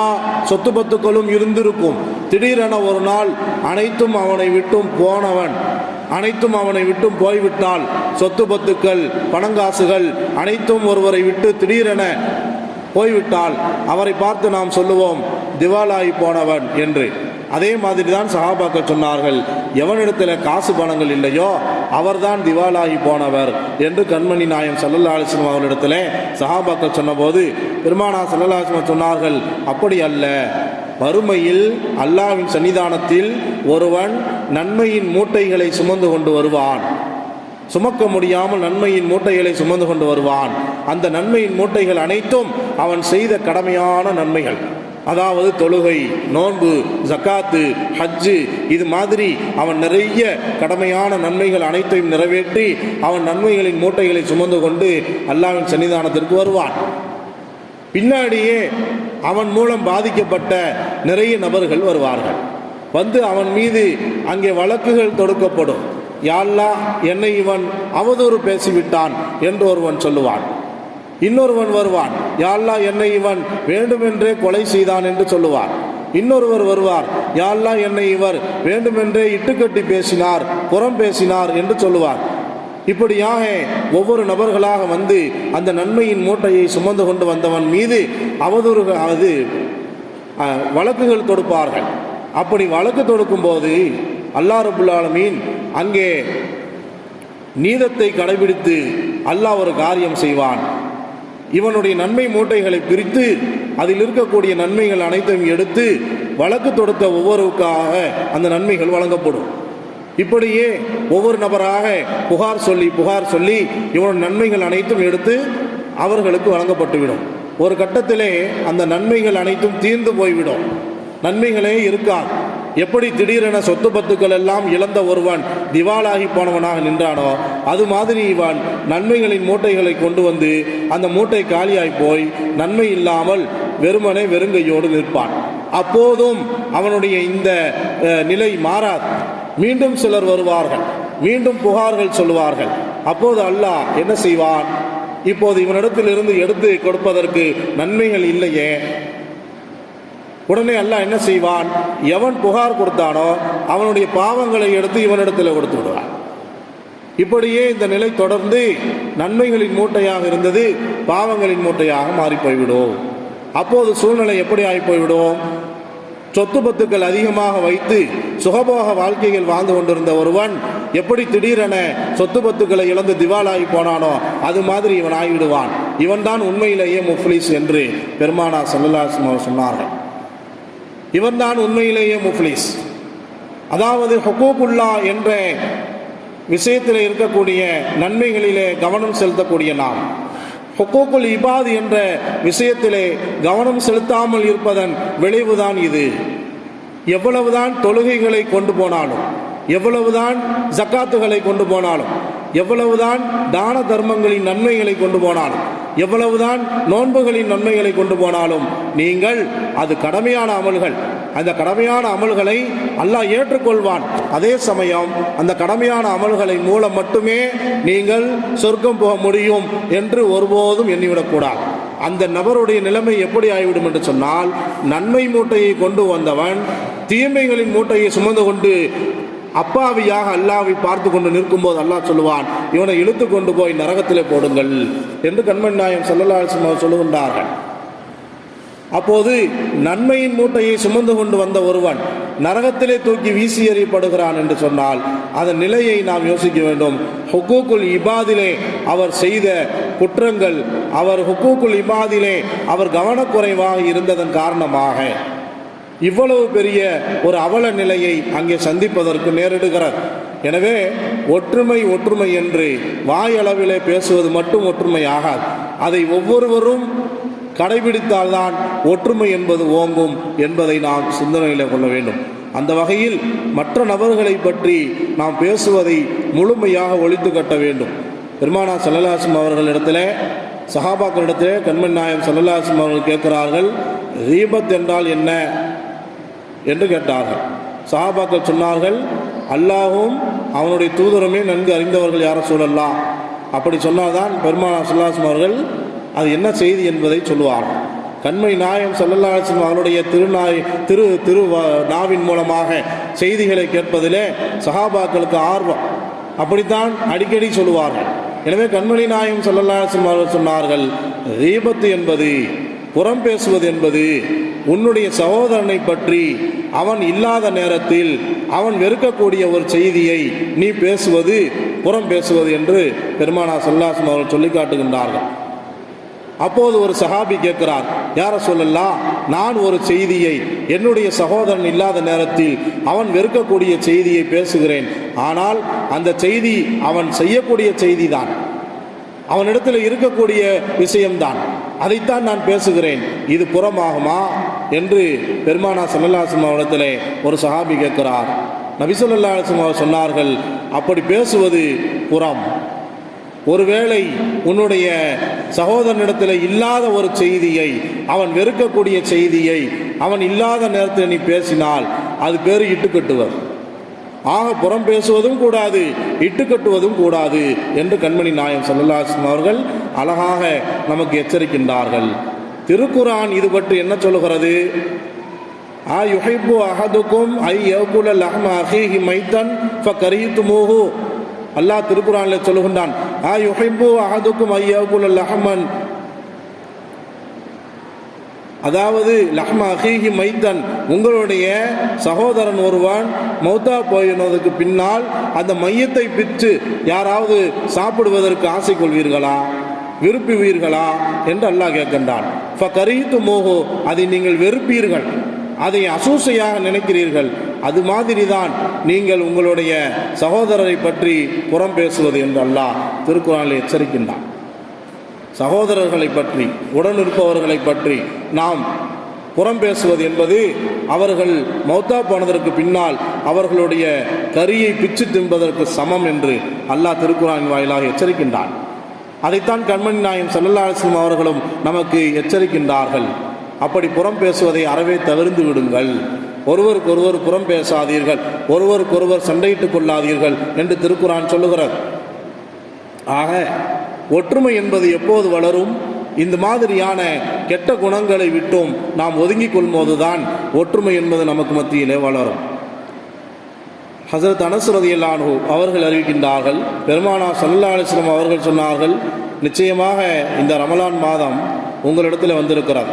சொத்து பத்துக்களும் இருந்திருக்கும், திடீரென ஒரு நாள் அனைத்தும் அவனை விட்டும் போனவன், அனைத்தும் அவனை விட்டும் போய்விட்டால், சொத்து பத்துக்கள் பணங்காசுகள் அனைத்தும் ஒருவரை விட்டு திடீரென போய்விட்டால் அவரை பார்த்து நாம் சொல்லுவோம் திவாலாகி போனவன் என்று. அதே மாதிரி தான் சஹாபாக்கள் சொன்னார்கள், எவனிடத்தில் காசு பணங்கள் இல்லையோ அவர்தான் திவாலாகி போனவர் என்று கண்மணி நாயகம் ஸல்லல்லாஹு அலைஹி வஸல்லம் அவர்களிடத்தில் சஹாபாக்கள் சொன்னபோது பெருமானார் ஸல்லல்லாஹு அலைஹி வஸல்லம் சொன்னார்கள், அப்படி அல்ல, மறுமையில் அல்லாஹ்வின் சன்னிதானத்தில் ஒருவன் நன்மையின் மூட்டைகளை சுமந்து கொண்டு வருவான், சுமக்க முடியாமல் நன்மையின் மூட்டைகளை சுமந்து கொண்டு வருவான். அந்த நன்மையின் மூட்டைகள் அனைத்தும் அவன் செய்த கடமையான நன்மைகள். அதாவது தொழுகை, நோன்பு, ஜக்காத்து, ஹஜ்ஜு, இது மாதிரி அவன் நிறைய கடமையான நன்மைகள் அனைத்தையும் நிறைவேற்றி அவன் நன்மைகளின் மூட்டைகளை சுமந்து கொண்டு அல்லாஹ்வின் சன்னிதானத்திற்கு வருவான். பின்னாடியே அவன் மூலம் பாதிக்கப்பட்ட நிறைய நபர்கள் வருவார்கள். வந்து அவன் மீது அங்கே வழக்குகள் தொடுக்கப்படும். யா அல்லாஹ், என்னை இவன் அவதூறு பேசிவிட்டான் என்று ஒருவன் சொல்லுவான். இன்னொருவன் வருவான், யா அல்லாஹ், என்னை இவன் வேண்டுமென்றே கொலை செய்தான் என்று சொல்லுவார். இன்னொருவர் வருவார், யா அல்லாஹ், என்னை இவர் வேண்டுமென்றே இட்டுக்கட்டி பேசினார், புறம் பேசினார் என்று சொல்லுவார். இப்படியாக ஒவ்வொரு நபர்களாக வந்து அந்த நன்மையின் மூட்டையை சுமந்து கொண்டு வந்தவன் மீது அவதூறு வழக்குகள் தொடுப்பார்கள். அப்படி வழக்கு தொடுக்கும் போது அல்லாஹ் ரப்புல் ஆலமீன் அங்கே நீதத்தை கடைபிடித்து அல்லாஹ் ஒரு காரியம் செய்வான். இவனுடைய நன்மை மூட்டைகளை பிரித்து அதில் இருக்கக்கூடிய நன்மைகள் அனைத்தையும் எடுத்து வழக்கு தொடுத்த ஒவ்வொருவருக்காக அந்த நன்மைகள் வழங்கப்படும். இப்படியே ஒவ்வொரு நபராக புகார் சொல்லி இவனுடைய நன்மைகள் அனைத்தும் எடுத்து அவர்களுக்கு வழங்கப்பட்டுவிடும். ஒரு கட்டத்திலே அந்த நன்மைகள் அனைத்தும் தீர்ந்து போய்விடும், நன்மைகளே இருக்காது. எப்படி திடீரென சொத்து பத்துக்கள் எல்லாம் இழந்த ஒருவன் திவாலாகி போனவனாக நின்றானோ அது மாதிரி இவன் நன்மைகளின் மூட்டைகளை கொண்டு வந்து அந்த மூட்டை காலியாய் போய் நன்மை இல்லாமல் வெறுமனே வெறுங்கையோடு நிற்பான். அப்போதும் அவனுடைய இந்த நிலை மாறாது. மீண்டும் சிலர் வருவார்கள், மீண்டும் புகார்கள் சொல்லுவார்கள். அப்போது அல்லாஹ் என்ன செய்வான்? இப்போது இவனிடத்தில் இருந்து எடுத்து கொடுப்பதற்கு நன்மைகள் இல்லையே. உடனே அல்லாஹ் என்ன செய்வான்? எவன் புகார் கொடுத்தானோ அவனுடைய பாவங்களை எடுத்து இவனிடத்தில் கொடுத்து விடுவான். இப்படியே இந்த நிலை தொடர்ந்து நன்மைகளின் மூட்டையாக இருந்தது பாவங்களின் மூட்டையாக மாறி போய்விடும். அப்போது சூழ்நிலை எப்படி ஆகி போய்விடும்? சொத்து பத்துக்கள் அதிகமாக வைத்து சுகபோக வாழ்க்கையில் வாழ்ந்து கொண்டிருந்த ஒருவன் எப்படி திடீரென சொத்து பத்துக்களை இழந்து திவாலாகி போனானோ அது மாதிரி இவன் ஆகிவிடுவான். இவன் தான் உண்மையிலேயே முஃப்லிஸ் என்று பெருமானா ஸல்லல்லாஹு அலைஹி வஸல்லம் சொன்னார்கள். இவன் தான் உண்மையிலேயே முஃப்லிஸ். அதாவது ஹுகூகுல்லா என்ற விஷயத்தில் இருக்கக்கூடிய நன்மைகளிலே கவனம் செலுத்தக்கூடிய நாம், ஹுகூகுல் இபாத் என்ற விஷயத்திலே கவனம் செலுத்தாமல் இருப்பதன் விளைவுதான் இது. எவ்வளவுதான் தொழுகைகளை கொண்டு போனாலும், எவ்வளவுதான் ஜக்காத்துகளை கொண்டு போனாலும், எவ்வளவுதான் தான தர்மங்களின் நன்மைகளை கொண்டு போனாலும், எவ்வளவுதான் நோன்புகளின் நன்மைகளை கொண்டு போனாலும் நீங்கள் அது கடமையான அமல்கள். அந்த கடமையான அமல்களை அல்லாஹ் ஏற்றுக்கொள்வான். அதே சமயம் அந்த கடமையான அமல்களை மூலம் மட்டுமே நீங்கள் சொர்க்கம் போக முடியும் என்று ஒருபோதும் எண்ணிவிடக்கூடாது. அந்த நபருடைய நிலைமை எப்படி ஆகிவிடும் என்று சொன்னால், நன்மை மூட்டையை கொண்டு வந்தவன் தீமைகளின் மூட்டையை சுமந்து கொண்டு அப்பாவியாக அல்லாவை பார்த்து கொண்டு நிற்கும் போது அல்லாஹ் சொல்லுவான், இவனை இழுத்து கொண்டு போய் நரகத்திலே போடுங்கள் என்று கண்மணி நாயகம் ஸல்லல்லாஹு அலைஹி வஸல்லம் சொல்லுகின்றார்கள். அப்போது நன்மையின் மூட்டையை சுமந்து கொண்டு வந்த ஒருவன் நரகத்திலே தூக்கி வீசி எறியப்படுகிறான் என்று சொன்னால் அதன் நிலையை நாம் யோசிக்க வேண்டும். ஹுகூகுல் இபாதிலே அவர் செய்த குற்றங்கள், அவர் ஹுகூகுல் இபாதிலே அவர் கவனக்குறைவாக இருந்ததன் காரணமாக இவ்வளவு பெரிய ஒரு அவல நிலையை அங்கே சந்திப்பதற்கு நேரிடுகிறது. எனவே ஒற்றுமை ஒற்றுமை என்று வாயளவிலே பேசுவது மட்டும் ஒற்றுமை ஆகாது. அதை ஒவ்வொருவரும் கடைபிடித்தால்தான் ஒற்றுமை என்பது ஓங்கும் என்பதை நாம் சிந்தனையில் கொள்ள வேண்டும். அந்த வகையில் மற்ற நபர்களை பற்றி நாம் பேசுவதை முழுமையாக ஒழித்து கட்ட வேண்டும். பெருமானா ஸல்லல்லாஹு அலைஹி வஸல்லம் அவர்களிடத்திலே, சஹாபாக்களிடத்திலே கண்மணி நாயகம் ஸல்லல்லாஹு அலைஹி வஸல்லம் அவர்கள் கேட்கிறார்கள், ரீபத் என்றால் என்ன என்று கேட்டார்கள். சஹாபாக்கள் சொன்னார்கள், அல்லாஹும் அவனுடைய தூதருமே நன்கு அறிந்தவர்கள் யார சொல்லலாம். அப்படி சொன்னால்தான் பெருமானா ஸல்லல்லாஹு அலைஹி வஸல்லம் அவர்கள் அது என்ன செய்தி என்பதை சொல்லுவார்கள். கண்மணி நாயகம் ஸல்லல்லாஹு அலைஹி வஸல்லம் அவருடைய திரு நாவின் மூலமாக செய்திகளை கேட்பதிலே சஹாபாக்களுக்கு ஆர்வம். அப்படித்தான் அடிக்கடி சொல்லுவார்கள். எனவே கண்மணி நாயகம் ஸல்லல்லாஹு அலைஹி வஸல்லம் அவர்கள் சொன்னார்கள், ரீபத்து என்பது, புறம் பேசுவது என்பது உன்னுடைய சகோதரனை பற்றி அவன் இல்லாத நேரத்தில் அவன் வெறுக்கக்கூடிய ஒரு செய்தியை நீ பேசுவது புறம் பேசுவது என்று பெருமானா ஸல்லல்லாஹு அலைஹி வஸல்லம் அவர்கள் சொல்லி காட்டுகின்றார்கள். அப்போது ஒரு சஹாபி கேட்கிறார், யார சொல்லலாம், நான் ஒரு செய்தியை என்னுடைய சகோதரன் இல்லாத நேரத்தில் அவன் வெறுக்கக்கூடிய செய்தியை பேசுகிறேன். ஆனால் அந்த செய்தி அவன் செய்யக்கூடிய செய்தி தான், அவனிடத்தில் இருக்கக்கூடிய விஷயம்தான், அதைத்தான் நான் பேசுகிறேன். இது புறமாகுமா என்று பெருமானா ஸல்லல்லாஹு அலைஹி வஸல்லம் அவரிடத்திலே ஒரு சஹாபி கேட்கிறார். நபி ஸல்லல்லாஹு அலைஹி வஸல்லம் அவர் சொன்னார்கள், அப்படி பேசுவது புறம். ஒருவேளை உன்னுடைய சகோதரனிடத்தில் இல்லாத ஒரு செய்தியை, அவன் வெறுக்கக்கூடிய செய்தியை அவன் இல்லாத நேரத்தில் நீ பேசினால் அது பேர் இட்டுக்கட்டுவர். ஆக புறம் பேசுவதும் கூடாது, இட்டுக்கட்டுவதும் கூடாது என்று கண்மணி நாயகம் ஸல்லல்லாஹு அலைஹி வஸல்லம் அவர்கள் அழகாக நமக்கு எச்சரிக்கின்றார்கள். திருக்குர்ஆன் இது பற்றி என்ன சொல்லுகிறது? ஆ யுஹிப்பு அஹதுக்கும் ஐ யகுல லஹ்ம அஹீஹி மைத்தன் ஃபகரீதுமூஹு. அல்லாஹ் திருக்குர்ஆனில் சொல்லுகின்றான், ஆ யுஹிப்பு அஹதுக்கும் ஐ யகுல லஹ்மன், அதாவது லஹ்ம அஹீஹி மைத்தன், உங்களுடைய சகோதரன் ஒருவன் மௌத்தா போயினதுக்கு பின்னால் அந்த மையத்தை பிச்சு யாராவது சாப்பிடுவதற்கு ஆசை கொள்வீர்களா, விரும்புவீர்களா என்று அல்லாஹ் கேட்கின்றான். ஃபகரீதுமூஹு, அதை நீங்கள் வெறுப்பீர்கள், அதை அசூசையாக நினைக்கிறீர்கள். அது மாதிரிதான் நீங்கள் உங்களுடைய சகோதரரை பற்றி புறம் பேசுவது என்று அல்லாஹ் திருக்குர்ஆனில் எச்சரிக்கின்றான். சகோதரர்களை பற்றி, உடன் இருப்பவர்களை பற்றி நாம் புறம் பேசுவது என்பது அவர்கள் மௌத்தா போனதற்கு பின்னால் அவர்களுடைய கரியை பிச்சு தின்பதற்கு சமம் என்று அல்லாஹ் திருக்குர்ஆனின் வாயிலாக எச்சரிக்கின்றான். அதைத்தான் கண்மணி நாயகம் ஸல்லல்லாஹு அலைஹி வஸல்லம் அவர்களும் நமக்கு எச்சரிக்கின்றார்கள். அப்படி புறம் பேசுவதை அறவே தவிர்த்து விடுங்கள், ஒருவருக்கொருவர் புறம் பேசாதீர்கள், ஒருவருக்கொருவர் சண்டையிட்டுக் கொள்ளாதீர்கள் என்று திருக்குர்ஆன் சொல்லுகிறது. ஆக ஒற்றுமை என்பது எப்போது வளரும்? இந்த மாதிரியான கெட்ட குணங்களை விட்டும் நாம் ஒதுங்கிக் கொள்ளும்போதுதான் ஒற்றுமை என்பது நமக்கு மத்தியிலே வளரும். ஹஸரத் அனஸ் ரலியல்லாஹு அன்ஹு அவர்கள் அறிவிக்கின்றார்கள், பெருமானார் ஸல்லல்லாஹு அலைஹி வஸல்லம் அவர்கள் சொன்னார்கள், நிச்சயமாக இந்த ரமலான் மாதம் உங்களிடத்தில் வந்திருக்கிறது.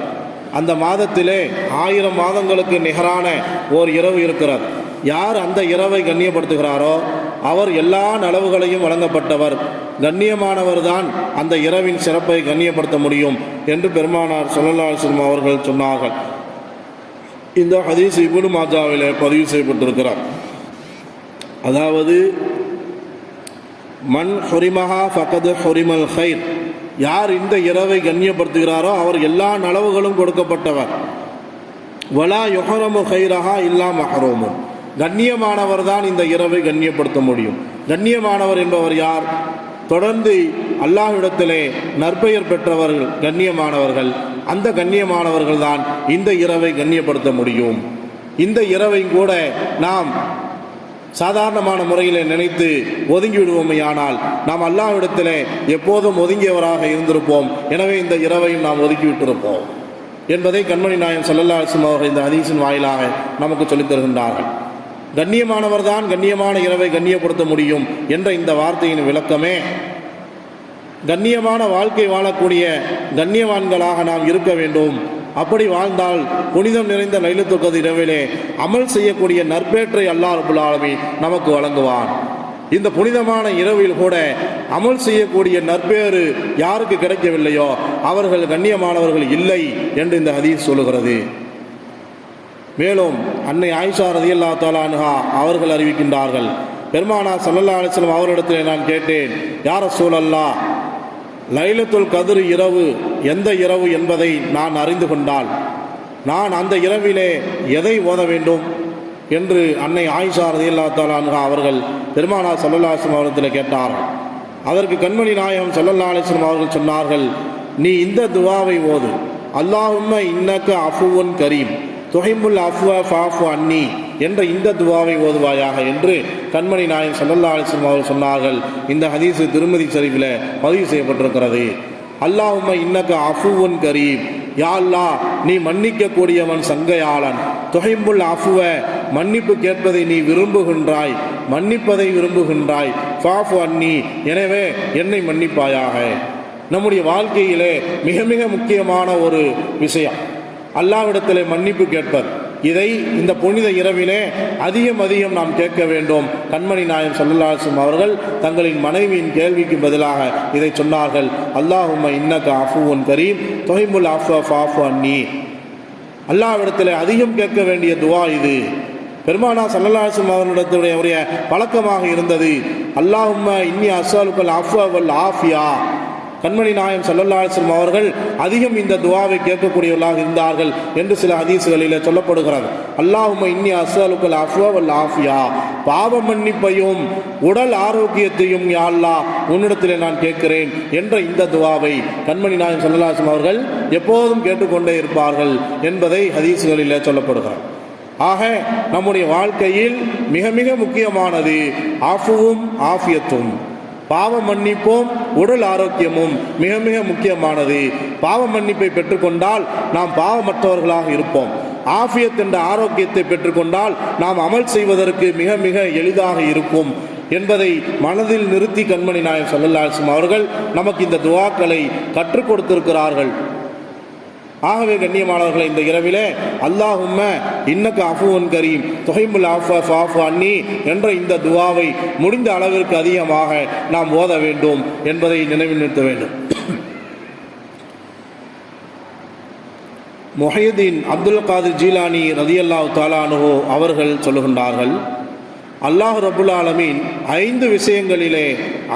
அந்த மாதத்திலே 1000 மாதங்களுக்கு நிகரான ஓர் இரவு இருக்கிறது. யார் அந்த இரவை கண்ணியப்படுத்துகிறாரோ அவர் எல்லா நலவுகளையும் வழங்கப்பட்டவர், கண்ணியமானவர் தான் அந்த இரவின் சிறப்பை கண்ணியப்படுத்த முடியும் என்று பெருமானார் ஸல்லல்லாஹு அலைஹி வஸல்லம் அவர்கள் சொன்னார்கள். இந்த ஹதீஸ் இப்னு மாஜாவிலே பதிவு செய்யப்பட்டிருக்கிறார். அதாவது மன் ஹுரிமஹா ஃபகத் ஹுரிமல் ஹைர், யார் இந்த இரவை கண்ணியப்படுத்துகிறாரோ அவர் எல்லா நலவுகளும் கொடுக்கப்பட்டவர். வலா யுஹரமு ஹைரஹா இல்லா மஹ்ரூமுன், கண்ணியமானவர் தான் இந்த இரவை கண்ணியப்படுத்த முடியும். கண்ணியமானவர் என்பவர் யார்? தொடர்ந்து அல்லாஹ்விடத்திலே நற்பெயர் பெற்றவர்கள் கண்ணியமானவர்கள். அந்த கண்ணியமானவர்கள் தான் இந்த இரவை கண்ணியப்படுத்த முடியும். இந்த இரவை கூட நாம் சாதாரணமான முறையில் நினைத்து ஒதுங்கி விடுவோமையானால் நாம் அல்லாஹ்விடத்திலே எப்போதும் ஒதுங்கியவராக இருந்திருப்போம். எனவே இந்த இரவையும் நாம் ஒதுக்கிவிட்டிருப்போம் என்பதை கண்மணி நாயகம் ஸல்லல்லாஹு அலைஹி வஸல்லம் அவர்கள் இந்த ஹதீஸின் வாயிலாக நமக்கு சொல்லித் தருகின்றார்கள். கண்ணியமானவர் தான் கண்ணியமான இரவை கண்ணியப்படுத்த முடியும் என்ற இந்த வார்த்தையின் விளக்கமே கண்ணியமான வாழ்க்கை வாழக்கூடிய கண்ணியவான்களாக நாம் இருக்க வேண்டும். அப்படி வாழ்ந்தால் புனிதம் நிறைந்த லைலத்துல் கத்ர் இரவிலே அமல் செய்யக்கூடிய நற்பேற்றை அல்லாஹ் ரப்பல் ஆலமீன் நமக்கு வழங்குவான். இந்த புனிதமான இரவில் கூட அமல் செய்யக்கூடிய நற்பேறு யாருக்கு கிடைக்கவில்லையோ அவர்கள் கண்ணியமானவர்கள் இல்லை என்று இந்த ஹதீஸ் சொல்லுகிறது. மேலும் அன்னை ஆயிஷா ரலியல்லாஹு தஆலா அன்ஹா அவர்கள் அறிவிக்கின்றார்கள், பெருமானார் ஸல்லல்லாஹு அலைஹி வஸல்லம் அவர்களிடத்தில் நான் கேட்டேன், யா ரசூலல்லாஹ், லைலத்துல் கத்ர் இரவு எந்த இரவு என்பதை நான் அறிந்து கொண்டால் நான் அந்த இரவிலே எதை ஓத வேண்டும் என்று அன்னை ஆயிஷா ரலியல்லாஹு தஆலா அன்ஹா அவர்கள் பெருமானார் ஸல்லல்லாஹு அலைஹி வஸல்லம் அவர்களிடத்தில் கேட்டார்கள். அதற்கு கண்மணி நாயகம் ஸல்லல்லாஹு அலைஹி வஸல்லம் அவர்கள் சொன்னார்கள், நீ இந்த துஆவை ஓது, அல்லாஹும்ம இன்னக அஃபுவுன் கரீம் துஹிப்புல் அஃப்வ ஃபஅஃபு அன்னி என்ற இந்த துஆவை ஓதுவாயாக என்று கண்மணி நாயகம் ஸல்லல்லாஹு அலைஹி வஸல்லம் அவர்கள் சொன்னார்கள். இந்த ஹதீஸ் திருமதி ஷரீஃபில் பதிவு செய்யப்பட்டிருக்கிறது. அல்லாஹும்ம இன்னக அஃபுவுன் கரீம், யா அல்லாஹ், நீ மன்னிக்க கூடியவன், சங்கையாளன். துஹிப்புல் அஃப்வ, மன்னிப்பு கேட்பதை நீ விரும்புகின்றாய், மன்னிப்பதை விரும்புகின்றாய். ஃபஅஃபு அன்னி, எனவே என்னை மன்னிப்பாயாக. நம்முடைய வாழ்க்கையிலே மிக மிக முக்கியமான ஒரு விஷயம் அல்லாஹ்விடத்திலே மன்னிப்பு கேட்பது. இதை இந்த புனித இரவிலே அதிகம் நாம் கேட்க வேண்டும். கண்மணி நாயகம் ஸல்லல்லாஹு அலைஹி வஸல்லம் அவர்கள் தங்களின் மனைவியின் கேள்விக்கு பதிலாக இதை சொன்னார்கள், அல்லாஹும்ம இன்னக அஃபுவுன் கரீம் துஹிப்புல் அஃப்வ ஃபஅஃபு அன்னி. அல்லாஹ்விடத்திலே அதிகம் கேட்க வேண்டிய துஆ இது. பெருமானார் ஸல்லல்லாஹு அலைஹி வஸல்லம் அவர்களுடைய பழக்கமாக இருந்தது, அல்லாஹும்ம இன்னி அஸ்அலுக்கல் அஃப்வ வல் ஆஃபியா. கண்மணி நாயகம் ஸல்லல்லாஹு அலைஹி வஸல்லம் அவர்கள் அதிகம் இந்த துஆவை கேட்கக்கூடியவர்களாக இருந்தார்கள் என்று சில ஹதீஸ்களில் சொல்லப்படுகிறது. அல்லாஹும்ம இன்னி அஸ்அலுக்கல் அஃப்வ வல் ஆஃபியா, பாவ மன்னிப்பையும் உடல் ஆரோக்கியத்தையும் யா அல்லாஹ் உன்னிடத்திலே நான் கேட்கிறேன் என்ற இந்த துஆவை கண்மணி நாயகம் ஸல்லல்லாஹு அலைஹி வஸல்லம் அவர்கள் எப்போதும் கேட்டுக்கொண்டே இருப்பார்கள் என்பதை ஹதீஸ்களில் சொல்லப்படுகிறது. ஆக நம்முடைய வாழ்க்கையில் மிக மிக முக்கியமானது ஆஃபுவும் ஆஃபியத்தும். பாவ மன்னிப்பும் உடல் ஆரோக்கியமும் மிக மிக முக்கியமானது. பாவ மன்னிப்பை பெற்றுக்கொண்டால் நாம் பாவமற்றவர்களாக இருப்போம். ஆஃபியத் என்ற ஆரோக்கியத்தை பெற்றுக்கொண்டால் நாம் அமல் செய்வதற்கு மிக மிக எளிதாக இருக்கும் என்பதை மனதில் நிறுத்தி கண்மணி நாயகம் ஸல்லல்லாஹு அலைஹி வஸல்லம் அவர்கள் நமக்கு இந்த துஆக்களை கற்றுக் கொடுத்திருக்கிறார்கள். ஆகவே கண்ணியமானவர்களை, இந்த இரவிலே அல்லாஹும்ம இன்னக அஃபுவுன் கரீம் துஹிப்புல் அஃப்வ ஃபஅஃபு அன்னி என்ற இந்த துஆவை முடிந்த அளவிற்கு அதிகமாக நாம் ஓத வேண்டும் என்பதை நினைவில் நிறுத்த வேண்டும். முஹையீன் அப்துல் காதிர் ஜீலானி ரலியல்லாஹு தஆலா அன்ஹு அவர்கள் சொல்லுகின்றார்கள், அல்லாஹ் ரப்புல் ஆலமீன் 5 விஷயங்களிலே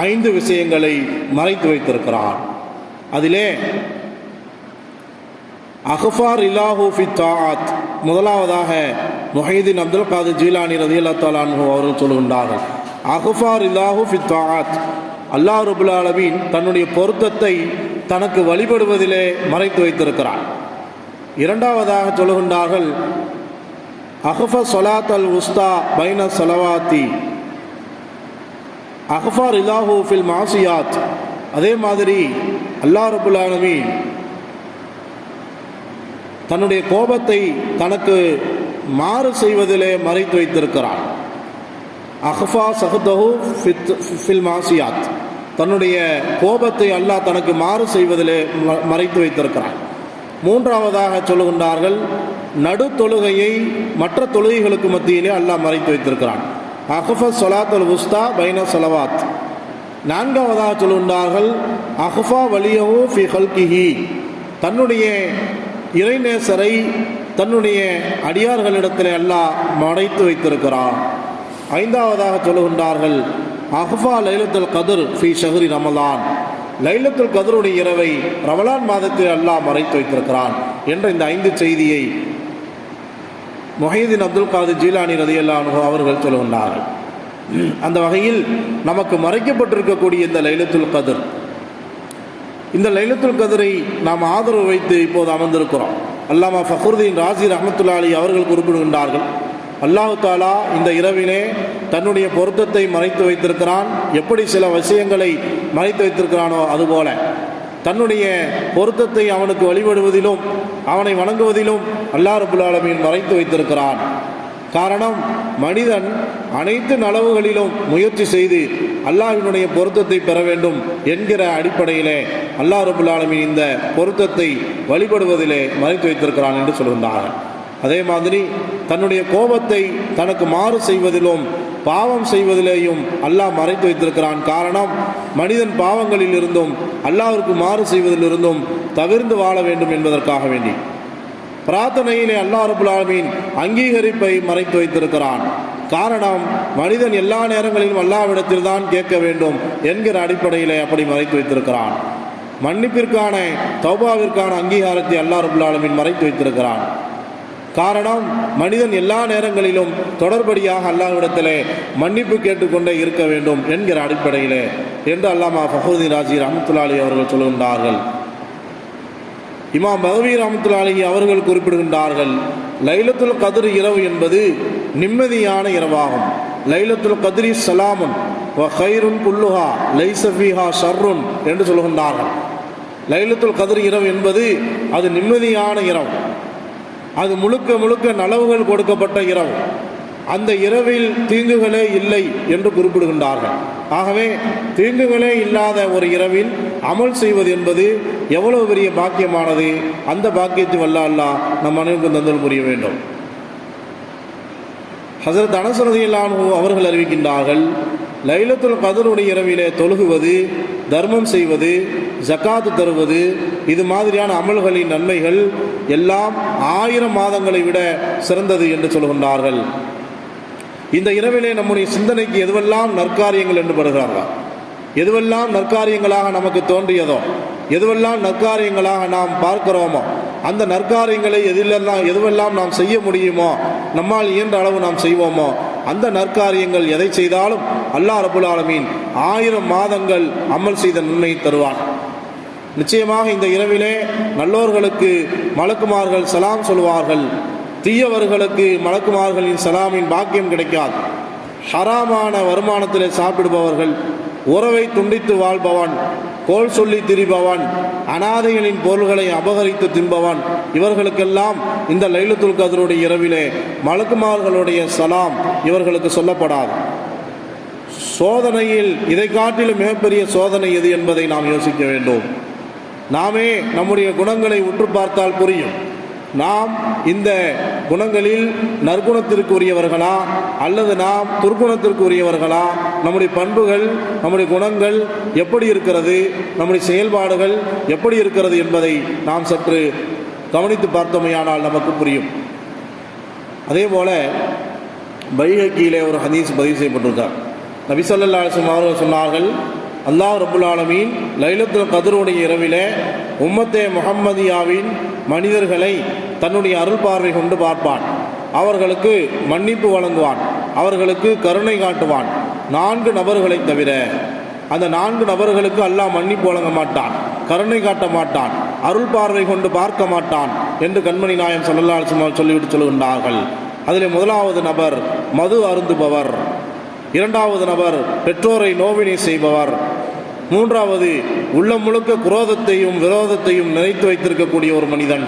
5 விஷயங்களை மறைத்து வைத்திருக்கிறார். அதிலே அஹ்ஃபார் இலாஹு ஃபி தாஆத். முதலாவதாக முஹைதீன் அப்துல் காதிர் ஜீலானி ரலியல்லாஹு தஆலா அன்ஹு அவர்கள் சொல்கின்றார்கள், அஹ்ஃபார் இலாஹு ஃபி தாஆத், அல்லாஹ் ரப்புல் ஆலமீன் தன்னுடைய பொருத்தத்தை தனக்கு வழிபடுவதிலே மறைத்து வைத்திருக்கிறார். இரண்டாவதாக சொல்கின்றார்கள், அஹ்ஃப ஸலாத் அல் உஸ்தா பைன ஸலவாத்தி அஹ்ஃபார் இலாஹு ஃபில் மாசியாத். அதே மாதிரி அல்லாஹ் ரப்புல் ஆலமீன் தன்னுடைய கோபத்தை தனக்கு மாறு செய்வதிலே மறைத்து வைத்திருக்கிறார். அஹ்ஃபா சஹ்தஹு ஃபில் மாசியாத், தன்னுடைய கோபத்தை அல்லாஹ் தனக்கு மாறு செய்வதிலே மறைத்து வைத்திருக்கிறார். மூன்றாவதாக சொல்லுகின்றார்கள், நடு தொழுகையை மற்ற தொழுகைகளுக்கு மத்தியிலே அல்லாஹ் மறைத்து வைத்திருக்கிறான். அஹ்ஃப ஸலாத் அல் உஸ்தா பைன ஸலவாத். நான்காவதாக சொல்லுகின்றார்கள், அஹ்ஃபா வலியஹு ஃபி ஹல்கிஹி, தன்னுடைய இறைநேசரை தன்னுடைய அடியார்களிடத்தில் அல்லாஹ் மறைத்து வைத்திருக்கிறான். ஐந்தாவதாக சொல்லுகின்றார்கள், அஹ்ஃபா லைலத்துல் கத்ர் ஃபி ஷஹ்ரி ரமலான், லைலத்துல் கத்ருடைய இரவை ரமலான் மாதத்தில் அல்லாஹ் மறைத்து வைத்திருக்கிறான் என்ற இந்த 5 செய்தியை முஹைதீன் அப்துல் காதிர் ஜீலானி ரலியல்லாஹு அன்ஹு அவர்கள் சொல்லுகின்றார்கள். அந்த வகையில் நமக்கு மறைக்கப்பட்டிருக்கக்கூடிய இந்த லைலத்துல் கத்ர், இந்த லைலத்துல் கத்ரை நாம் ஆதரவு வைத்து இப்போது அமர்ந்திருக்கிறோம். அல்லாமா ஃபக்ருதீன் ராஸி ரஹ்மத்துல்லாஹி அலைஹி அவர்கள் குறிப்பிடுகின்றார்கள், அல்லாஹு தாலா இந்த இரவிலே தன்னுடைய பொருத்தத்தை மறைத்து வைத்திருக்கிறான். எப்படி சில விஷயங்களை மறைத்து வைத்திருக்கிறானோ அதுபோல தன்னுடைய பொருத்தத்தை அவனுக்கு வழிபடுவதிலும் அவனை வணங்குவதிலும் அல்லாஹ் ரப்புல் ஆலமீன் மறைத்து வைத்திருக்கிறான். காரணம், மனிதன் அனைத்து நலவுகளிலும் முயற்சி செய்து அல்லாஹ்வினுடைய பொருத்தத்தை பெற வேண்டும் என்கிற அடிப்படையிலே அல்லாஹ் ரப்புல் ஆலமீன் இந்த பொருத்தத்தை வழிபடுவதிலே மறைத்து வைத்திருக்கிறான் என்று சொல்கின்றார்கள். அதே மாதிரி தன்னுடைய கோபத்தை தனக்கு மாறு செய்வதிலும் பாவம் செய்வதிலேயும் அல்லாஹ் மறைத்து வைத்திருக்கிறான். காரணம், மனிதன் பாவங்களில் இருந்தும் அல்லாஹ்விற்கு மாறு செய்வதிலிருந்தும் தவிர்ந்து வாழ வேண்டும் என்பதற்காக வேண்டி பிரார்த்தனையிலே அல்லாஹ் ரப்புல் ஆலமீன் அங்கீகரிப்பை மறைத்து வைத்திருக்கிறான். காரணம், மனிதன் எல்லா நேரங்களிலும் அல்லாஹ்விடத்தில் தான் கேட்க வேண்டும் என்கிற அடிப்படையிலே அப்படி மறைத்து வைத்திருக்கிறான். மன்னிப்பிற்கான தௌபாவிற்கான அங்கீகாரத்தை அல்லாஹ் ரப்புல் ஆலமீன் மறைத்து வைத்திருக்கிறான். காரணம், மனிதன் எல்லா நேரங்களிலும் தொடர்படியாக அல்லாஹ்விடத்திலே மன்னிப்பு கேட்டுக்கொண்டே இருக்க வேண்டும் என்கிற அடிப்படையிலே என்று அல்லாமா ஃபக்ருதீன் ராஸி ரஹ்மத்துல்லாஹி அலைஹி அவர்கள் சொல்கின்றார்கள். இமாம் பகவி ரஹ்மத்துல்லாஹி அலைஹி அவர்கள் குறிப்பிடுகின்றார்கள், லைலத்துல் கத்ர் இரவு என்பது நிம்மதியான இரவாகும். லைலத்துல் கத்ரி ஸலாமுன் வ கைருன் குல்லுஹா லைஸ ஃபீஹா ஷர்ருன் என்று சொல்கின்றார்கள். லைலத்துல் கத்ர் இரவு என்பது அது நிம்மதியான இரவு, அது முழுக்க முழுக்க நலவுகள் கொடுக்கப்பட்ட இரவு. அந்த இரவில் தீங்குகளே இல்லை என்று குறிப்பிடுகின்றார்கள். ஆகவே தீங்குகளே இல்லாத ஒரு இரவில் அமல் செய்வது என்பது எவ்வளவு பெரிய பாக்கியமானது. அந்த பாக்கியத்தை வல்ல அல்லாஹ் நம் அனைவருக்கும் தந்தல் புரிய வேண்டும். ஹஸரத் அனஸ் ரலியல்லாஹு அன்ஹு அவர்கள் அறிவிக்கின்றார்கள், லைலத்துல் கத்ருடைய இரவிலே தொழுகுவது, தர்மம் செய்வது, ஜகாத் தருவது, இது மாதிரியான அமல்களின் நன்மைகள் எல்லாம் 1000 மாதங்களை விட சிறந்தது என்று சொல்கின்றார்கள். இந்த இரவிலே நம்முடைய சிந்தனைக்கு எதுவெல்லாம் நற்காரியங்கள் என்று படுகிறார்கள், எதுவெல்லாம் நற்காரியங்களாக நமக்கு தோன்றியதோ, எதுவெல்லாம் நற்காரியங்களாக நாம் பார்க்கிறோமோ, அந்த நற்காரியங்களை எதுவெல்லாம் நாம் செய்ய முடியுமோ, நம்மால் இயன்ற அளவு நாம் செய்வோமோ, அந்த நற்காரியங்கள் எதை செய்தாலும் அல்லாஹ் ரப்புல் ஆலமீன் 1000 மாதங்கள் அமல் செய்த நன்மை தருவான். நிச்சயமாக இந்த இரவிலே நல்லோர்களுக்கு மலக்குமார்கள் சலாம் சொல்வார்கள், தீயவர்களுக்கு மலக்குமார்களின் சலாமின் பாக்கியம் கிடைக்காது. ஹராமான வருமானத்திலே சாப்பிடுபவர்கள், உறவை துண்டித்து வாழ்பவன், கோல் சொல்லி திரிபவன், அனாதைகளின் பொருள்களை அபகரித்து தின்பவன், இவர்களுக்கெல்லாம் இந்த லைலத்துல் கத்ருடைய இரவிலே மலக்குமார்களுடைய சலாம் இவர்களுக்கு சொல்லப்படாது. சோதனையில் இதை காட்டிலும் மிகப்பெரிய சோதனை எது என்பதை நாம் யோசிக்க வேண்டும். நாமே நம்முடைய குணங்களை உற்று பார்த்தால் புரியும். நாம் இந்த குணங்களில் நற்குணத்திற்கு உரியவர்களா அல்லது நாம் துர்க்குணத்திற்கு உரியவர்களா? நம்முடைய பண்புகள், நம்முடைய குணங்கள் எப்படி இருக்கிறது, நம்முடைய செயல்பாடுகள் எப்படி இருக்கிறது என்பதை நாம் சற்று கவனித்து பார்த்தோமையானால் நமக்கு புரியும். அதே போல பைஹக்கியிலே ஒரு ஹதீஸ் பதிவு செய்யப்பட்டிருக்கார். நபி ஸல்லல்லாஹு அலைஹி வஸல்லம் அவர்கள் சொன்னார்கள், அல்லாஹ் ரப்புல் ஆலமீன் லைலத்துல் கத்ருடைய இரவிலே உம்மத்தே முஹம்மதியாவின் மனிதர்களை தன்னுடைய அருள் பார்வை கொண்டு பார்ப்பான். அவர்களுக்கு மன்னிப்பு வழங்குவான், அவர்களுக்கு கருணை காட்டுவான். 4 நபர்களை தவிர அந்த 4 நபர்களுக்கு அல்லாஹ் மன்னிப்பு வழங்க மாட்டான், கருணை காட்ட மாட்டான், அருள் பார்வை கொண்டு பார்க்க மாட்டான் என்று கண்மணி நாயகம் ஸல்லல்லாஹு அலைஹி வஸல்லம் சொல்லிவிட்டு சொல்கின்றார்கள். அதில் முதலாவது நபர் மது அருந்துபவர், 2வது நபர் பெற்றோரை நோவினை செய்பவர், 3வது உள்ளம் முழுக்க குரோதத்தையும் விரோதத்தையும் நிறைத்து வைத்திருக்கக்கூடிய ஒரு மனிதன்,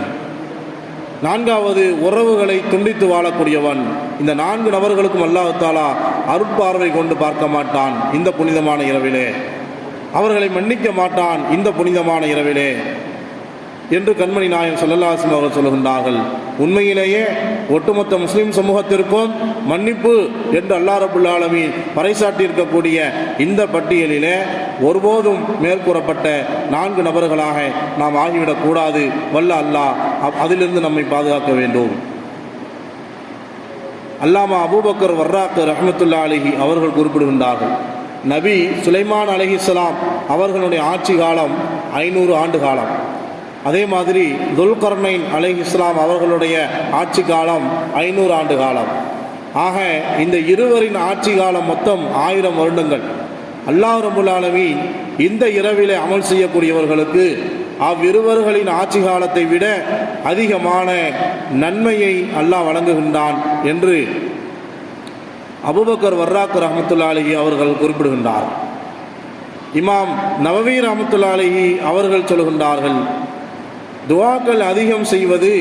4வது உறவுகளை துண்டித்து வாழக்கூடியவன். இந்த 4 நபர்களுக்கும் அல்லாஹ் தஆலா அருட்பார்வை கொண்டு பார்க்க மாட்டான் இந்த புனிதமான இரவிலே, அவர்களை மன்னிக்க மாட்டான் இந்த புனிதமான இரவிலே என்று கண்மணி நாயகம் ஸல்லல்லாஹு அலைஹி வஸல்லம் அவர்கள் சொல்கின்றார்கள். உண்மையிலேயே ஒட்டுமொத்த முஸ்லிம் சமூகத்திற்கும் மன்னிப்பு என்று அல்லாஹ் ரப்புல் ஆலமீன் பறைசாட்டியிருக்கக்கூடிய இந்த பட்டியலிலே ஒருபோதும் மேற்கூறப்பட்ட 4 நபர்களாக நாம் ஆகிவிடக்கூடாது. வல்ல அல்லாஹ் அதிலிருந்து நம்மை பாதுகாக்க வேண்டும். அல்லாமா அபூபக்கர் வர்ராக் ரஹ்மத்துல்லாஹி அலைஹி அவர்கள் குறிப்பிடுகின்றார்கள், நபி சுலைமான் அலைஹிஸ்ஸலாம் அவர்களுடைய ஆட்சி காலம் 500 ஆண்டு காலம். அதே மாதிரி துல்கர்னைன் அலைஹிஸ்ஸலாம் அவர்களுடைய ஆட்சி காலம் 500 ஆண்டு காலம். ஆக இந்த இருவரின் ஆட்சி காலம் மொத்தம் 1000 வருடங்கள். அல்லாஹ் ரப்புல் ஆலமீன் இந்த இரவிலே அமல் செய்யக்கூடியவர்களுக்கு அவ்விருவர்களின் ஆட்சி காலத்தை விட அதிகமான நன்மையை அல்லாஹ் வழங்குகின்றான் என்று அபூபக்கர் வர்ராக் ரஹ்மத்துல்லாஹி அலைஹி அவர்கள் குறிப்பிடுகின்றார். இமாம் நவவி ரஹ்மத்துல்லாஹி அலைஹி அவர்கள் சொல்கின்றார்கள், துஆக்கள் அதிகம் செய்வது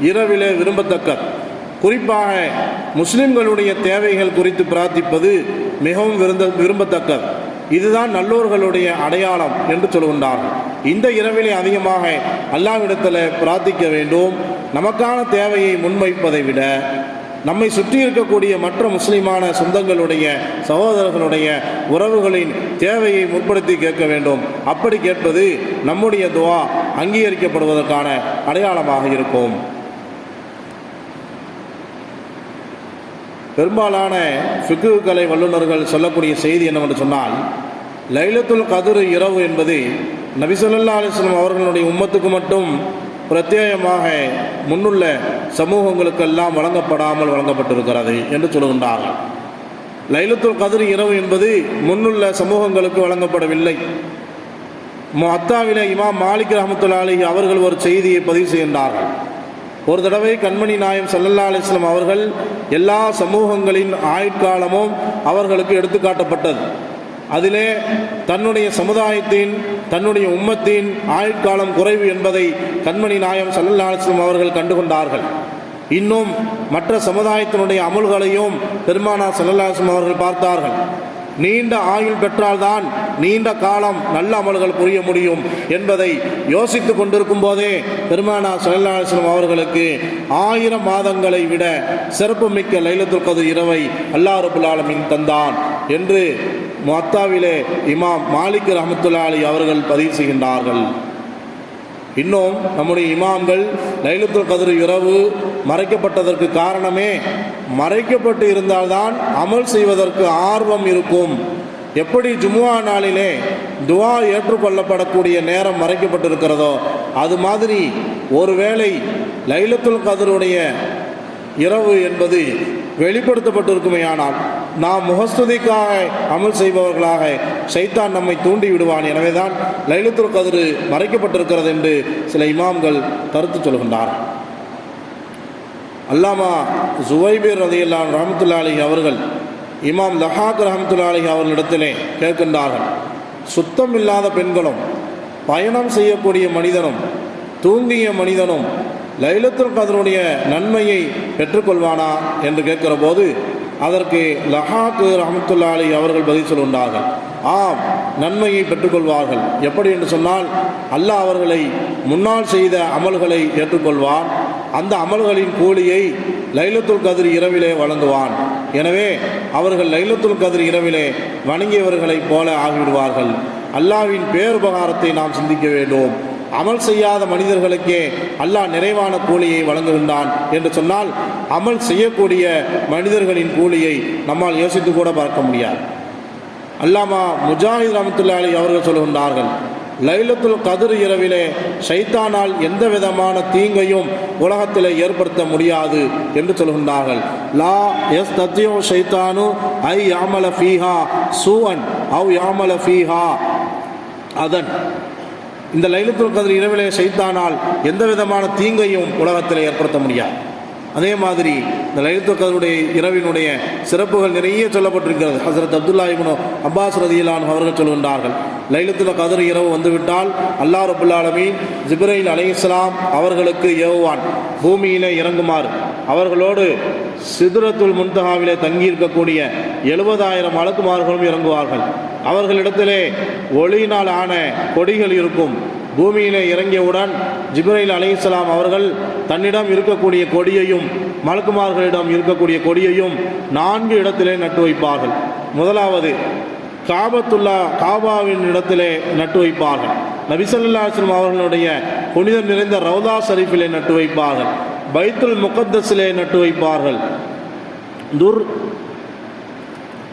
இரவிலே விரும்பத்தக்கது. குறிப்பாக முஸ்லிம்களுடைய தேவைகள் குறித்து பிரார்த்திப்பது மிகவும் விரும்பத்தக்கது. இதுதான் நல்லோர்களுடைய அடையாளம் என்று சொல்கின்றார்கள். இந்த இரவிலே அதிகமாக அல்லாஹ்விடத்தில் பிரார்த்திக்க வேண்டும். நமக்கான தேவையை முன்வைப்பதை விட நம்மை சுற்றி இருக்கக்கூடிய மற்ற முஸ்லிமான சொந்தங்களுடைய சகோதரர்களுடைய உறவுகளின் தேவையை முற்படுத்தி கேட்க வேண்டும். அப்படி கேட்பது நம்முடைய துஆ அங்கீகரிக்கப்படுவதற்கான அடையாளமாக இருக்கும். பெரும்பாலான ஃபிக்ஹ் கலை வல்லுநர்கள் சொல்லக்கூடிய செய்தி என்னவென்று சொன்னால், லைலத்துல் கத்ர் இரவு என்பது நபி ஸல்லல்லாஹு அலைஹி வஸல்லம் அவர்களுடைய உம்மத்துக்கு மட்டும் பிரத்யேகமாக முன்னுள்ள சமூகங்களுக்கெல்லாம் வழங்கப்படாமல் வழங்கப்பட்டிருக்கிறது என்று சொல்கின்றார்கள். லைலத்துல் கத்ர் இரவு என்பது முன்னுள்ள சமூகங்களுக்கு வழங்கப்படவில்லை. முஅத்தாவிலே இமாம் மாலிக் ரஹ்மத்துல்லாஹி அலைஹி அவர்கள் ஒரு செய்தியை பதிவு செய்கின்றார்கள். ஒரு தடவை கண்மணி நாயகம் ஸல்லல்லாஹு அலைஹி வஸல்லம் அவர்கள் எல்லா சமூகங்களின் ஆயுட்காலமும் அவர்களுக்கு எடுத்துக்காட்டப்பட்டது. அதிலே தன்னுடைய சமுதாயத்தின் தன்னுடைய உம்மத்தின் ஆயுட்காலம் குறைவு என்பதை கண்மணி நாயகம் ஸல்லல்லாஹு அலைஹி வஸல்லம் அவர்கள் கண்டுகொண்டார்கள். இன்னும் மற்ற சமுதாயத்தினுடைய அமல்களையும் பெருமானார் ஸல்லல்லாஹு அலைஹி வஸல்லம் அவர்கள் பார்த்தார்கள். நீண்ட ஆயுள் பெற்றால்தான் நீண்ட காலம் நல்ல அமல்கள் புரிய முடியும் என்பதை யோசித்து கொண்டிருக்கும் போதே பெருமானார் ஸல்லல்லாஹு அலைஹி வஸல்லம் அவர்களுக்கு 1000 மாதங்களை விட சிறப்புமிக்க லைலத்துல் கத்ர் இரவை அல்லாஹ் ரப்புல் ஆலமீன் தந்தான் என்று முஅத்தாவிலே இமாம் மாலிக் ரஹ்மத்துல்லாஹி அலைஹி அவர்கள் பதிவு செய்கின்றார்கள். இன்னும் நம்முடைய இமாம்கள் லைலத்துல் கத்ர் இரவு மறைக்கப்பட்டதற்கு காரணமே, மறைக்கப்பட்டு இருந்தால்தான் அமல் செய்வதற்கு ஆர்வம் இருக்கும். எப்படி ஜுமுஆ நாளிலே துஆ ஏற்றுக்கொள்ளப்படக்கூடிய நேரம் மறைக்கப்பட்டிருக்கிறதோ அது மாதிரி ஒருவேளை லைலத்துல் கத்ருடைய இரவு என்பது வெளிப்படுத்தப்பட்டிருக்குமேயானால் நாம் முகஸ்துதிக்காக அமல் செய்பவர்களாக ஷைத்தான் நம்மை தூண்டி விடுவான். எனவேதான் லைலத்துல் கத்ர் மறைக்கப்பட்டிருக்கிறது என்று சில இமாம்கள் கருத்து சொல்கின்றார். அல்லாமா ஜுவைபீர் ரலியல்லாஹு ரஹ்மத்துல்லாஹி அலைஹி அவர்கள் இமாம் லஹாக் ரஹ்மத்துல்லாஹி அலைஹி அவர்களிடத்திலே கேட்கின்றார்கள், சுத்தம் இல்லாத பெண்களும் பயணம் செய்யக்கூடிய மனிதனும் தூங்கிய மனிதனும் லைலத்துல் கத்ருடைய நன்மையை பெற்றுக்கொள்வானா என்று கேட்கிற போது அதற்கு லஹாக் ரஹ்மத்துல்லாஹி அலைஹி அவர்கள் பதில் சொல்கின்றார்கள், ஆம், நன்மையை பெற்றுக்கொள்வார்கள். எப்படி என்று சொன்னால், அல்லாஹ் அவர்களை முன்னால் செய்த அமல்களை ஏற்றுக்கொள்வான். அந்த அமல்களின் கூலியை லைலத்துல் கத்ர் இரவிலே வழங்குவான். எனவே அவர்கள் லைலத்துல் கத்ர் இரவிலே வணங்கியவர்களைப் போல ஆகிவிடுவார்கள். அல்லாஹ்வின் பேருபகாரத்தை நாம் சிந்திக்க வேண்டும். அமல் செய்யாத மனிதர்களுக்கே அல்லாஹ் நிறைவான கூலியை வழங்குகின்றான் என்று சொன்னால், அமல் செய்யக்கூடிய மனிதர்களின் கூலியை நம்மால் யோசித்து கூட பார்க்க முடியாது. அல்லாமா முஜாஹித் ரஹ்மத்துல்லாஹி அலைஹி அவர்கள் சொல்கின்றார்கள், லைலத்துல் கத்ர் இரவிலே ஷைத்தானால் எந்த விதமான தீங்கையும் உலகத்திலே ஏற்படுத்த முடியாது என்று சொல்கின்றார்கள். லா யஸ்தத்தியு ஷைத்தானு ஐ யாமல ஃபீஹா சூஅன் அவ் யாமல ஃபீஹா அதன். இந்த லைலத்துல் கத்ர் இரவிலே ஷைத்தானால் எந்த விதமான தீங்கையும் உலகத்திலே ஏற்படுத்த முடியாது. அதே மாதிரி இந்த லைலத்துல் கத்ருடைய இரவினுடைய சிறப்புகள் நிறைய சொல்லப்பட்டிருக்கிறது. ஹஸரத் அப்துல்லா இப்னு அப்பாஸ் ரலியல்லாஹு அன்ஹு அவர்கள் சொல்கின்றார்கள், லைலத்துல் கத்ர் இரவு வந்துவிட்டால் அல்லாஹ் ரப்பல் ஆலமீன் ஜிப்ரீல் அலைஹிஸ்ஸலாம் அவர்களுக்கு ஏவுவான், பூமியிலே இறங்குமாறு. அவர்களோடு சித்ரத்துல் முன்தஹாவிலே தங்கியிருக்கக்கூடிய 70,000 மலக்குமார்களும் இறங்குவார்கள். அவர்களிடத்திலே ஒளியினால் ஆன கொடிகள் இருக்கும். பூமியிலே இறங்கியவுடன் ஜிப்ரீல் அலைஹிஸ்ஸலாம் அவர்கள் தன்னிடம் இருக்கக்கூடிய கொடியையும் மலக்குமார்களிடம் இருக்கக்கூடிய கொடியையும் 4 இடத்திலே நட்டு வைப்பார்கள். முதலாவது காபாவின் இடத்திலே நட்டு வைப்பார்கள். நபி ஸல்லல்லாஹு அலைஹி வஸல்லம் அவர்களுடைய புனிதம் நிறைந்த ரவுதா ஷரீஃபிலே நட்டு வைப்பார்கள். பைத்துல் முகத்தஸிலே நட்டு வைப்பார்கள்.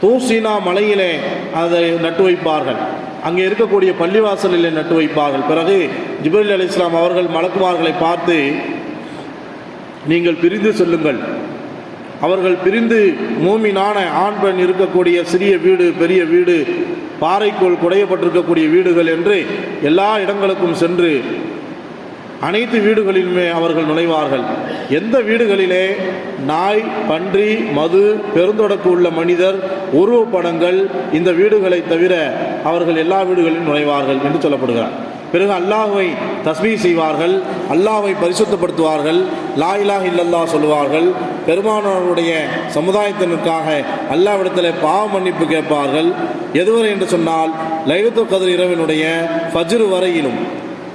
தூசீனா மலையிலே அதை நட்டு வைப்பார்கள். அங்கே இருக்கக்கூடிய பள்ளிவாசலிலே நட்டு வைப்பார்கள். பிறகு ஜிப்ரீல் அலைஹிஸ்ஸலாம் அவர்கள் மலக்குமார்களை பார்த்து, நீங்கள் பிரிந்து செல்லுங்கள். அவர்கள் பிரிந்து மூமினான ஆண் பெண் இருக்கக்கூடிய சிறிய வீடு, பெரிய வீடு, பாறைக்குள் குடையப்பட்டிருக்கக்கூடிய வீடுகள் என்று எல்லா இடங்களுக்கும் சென்று அனைத்து வீடுகளிலுமே அவர்கள் நுழைவார்கள். எந்த வீடுகளிலே நாய், பன்றி, மது, பெருந்தொடக்கு உள்ள மனிதர், உருவப்படங்கள் இந்த வீடுகளை தவிர அவர்கள் எல்லா வீடுகளிலும் நுழைவார்கள் என்று சொல்லப்படுகிறார். பிறகு அல்லாஹ்வை தஸ்பீஹ் செய்வார்கள், அல்லாஹ்வை பரிசுத்தப்படுத்துவார்கள், லா இலாஹ இல்லல்லாஹ் சொல்லுவார்கள். பெருமானாருடைய சமுதாயத்தினருக்காக அல்லாஹ்விடத்திலே பாவ மன்னிப்பு கேட்பார்கள். எதுவரை என்று சொன்னால் லைலத்துல் கத்ர் இரவினுடைய ஃபஜ்ர் வரையிலும்.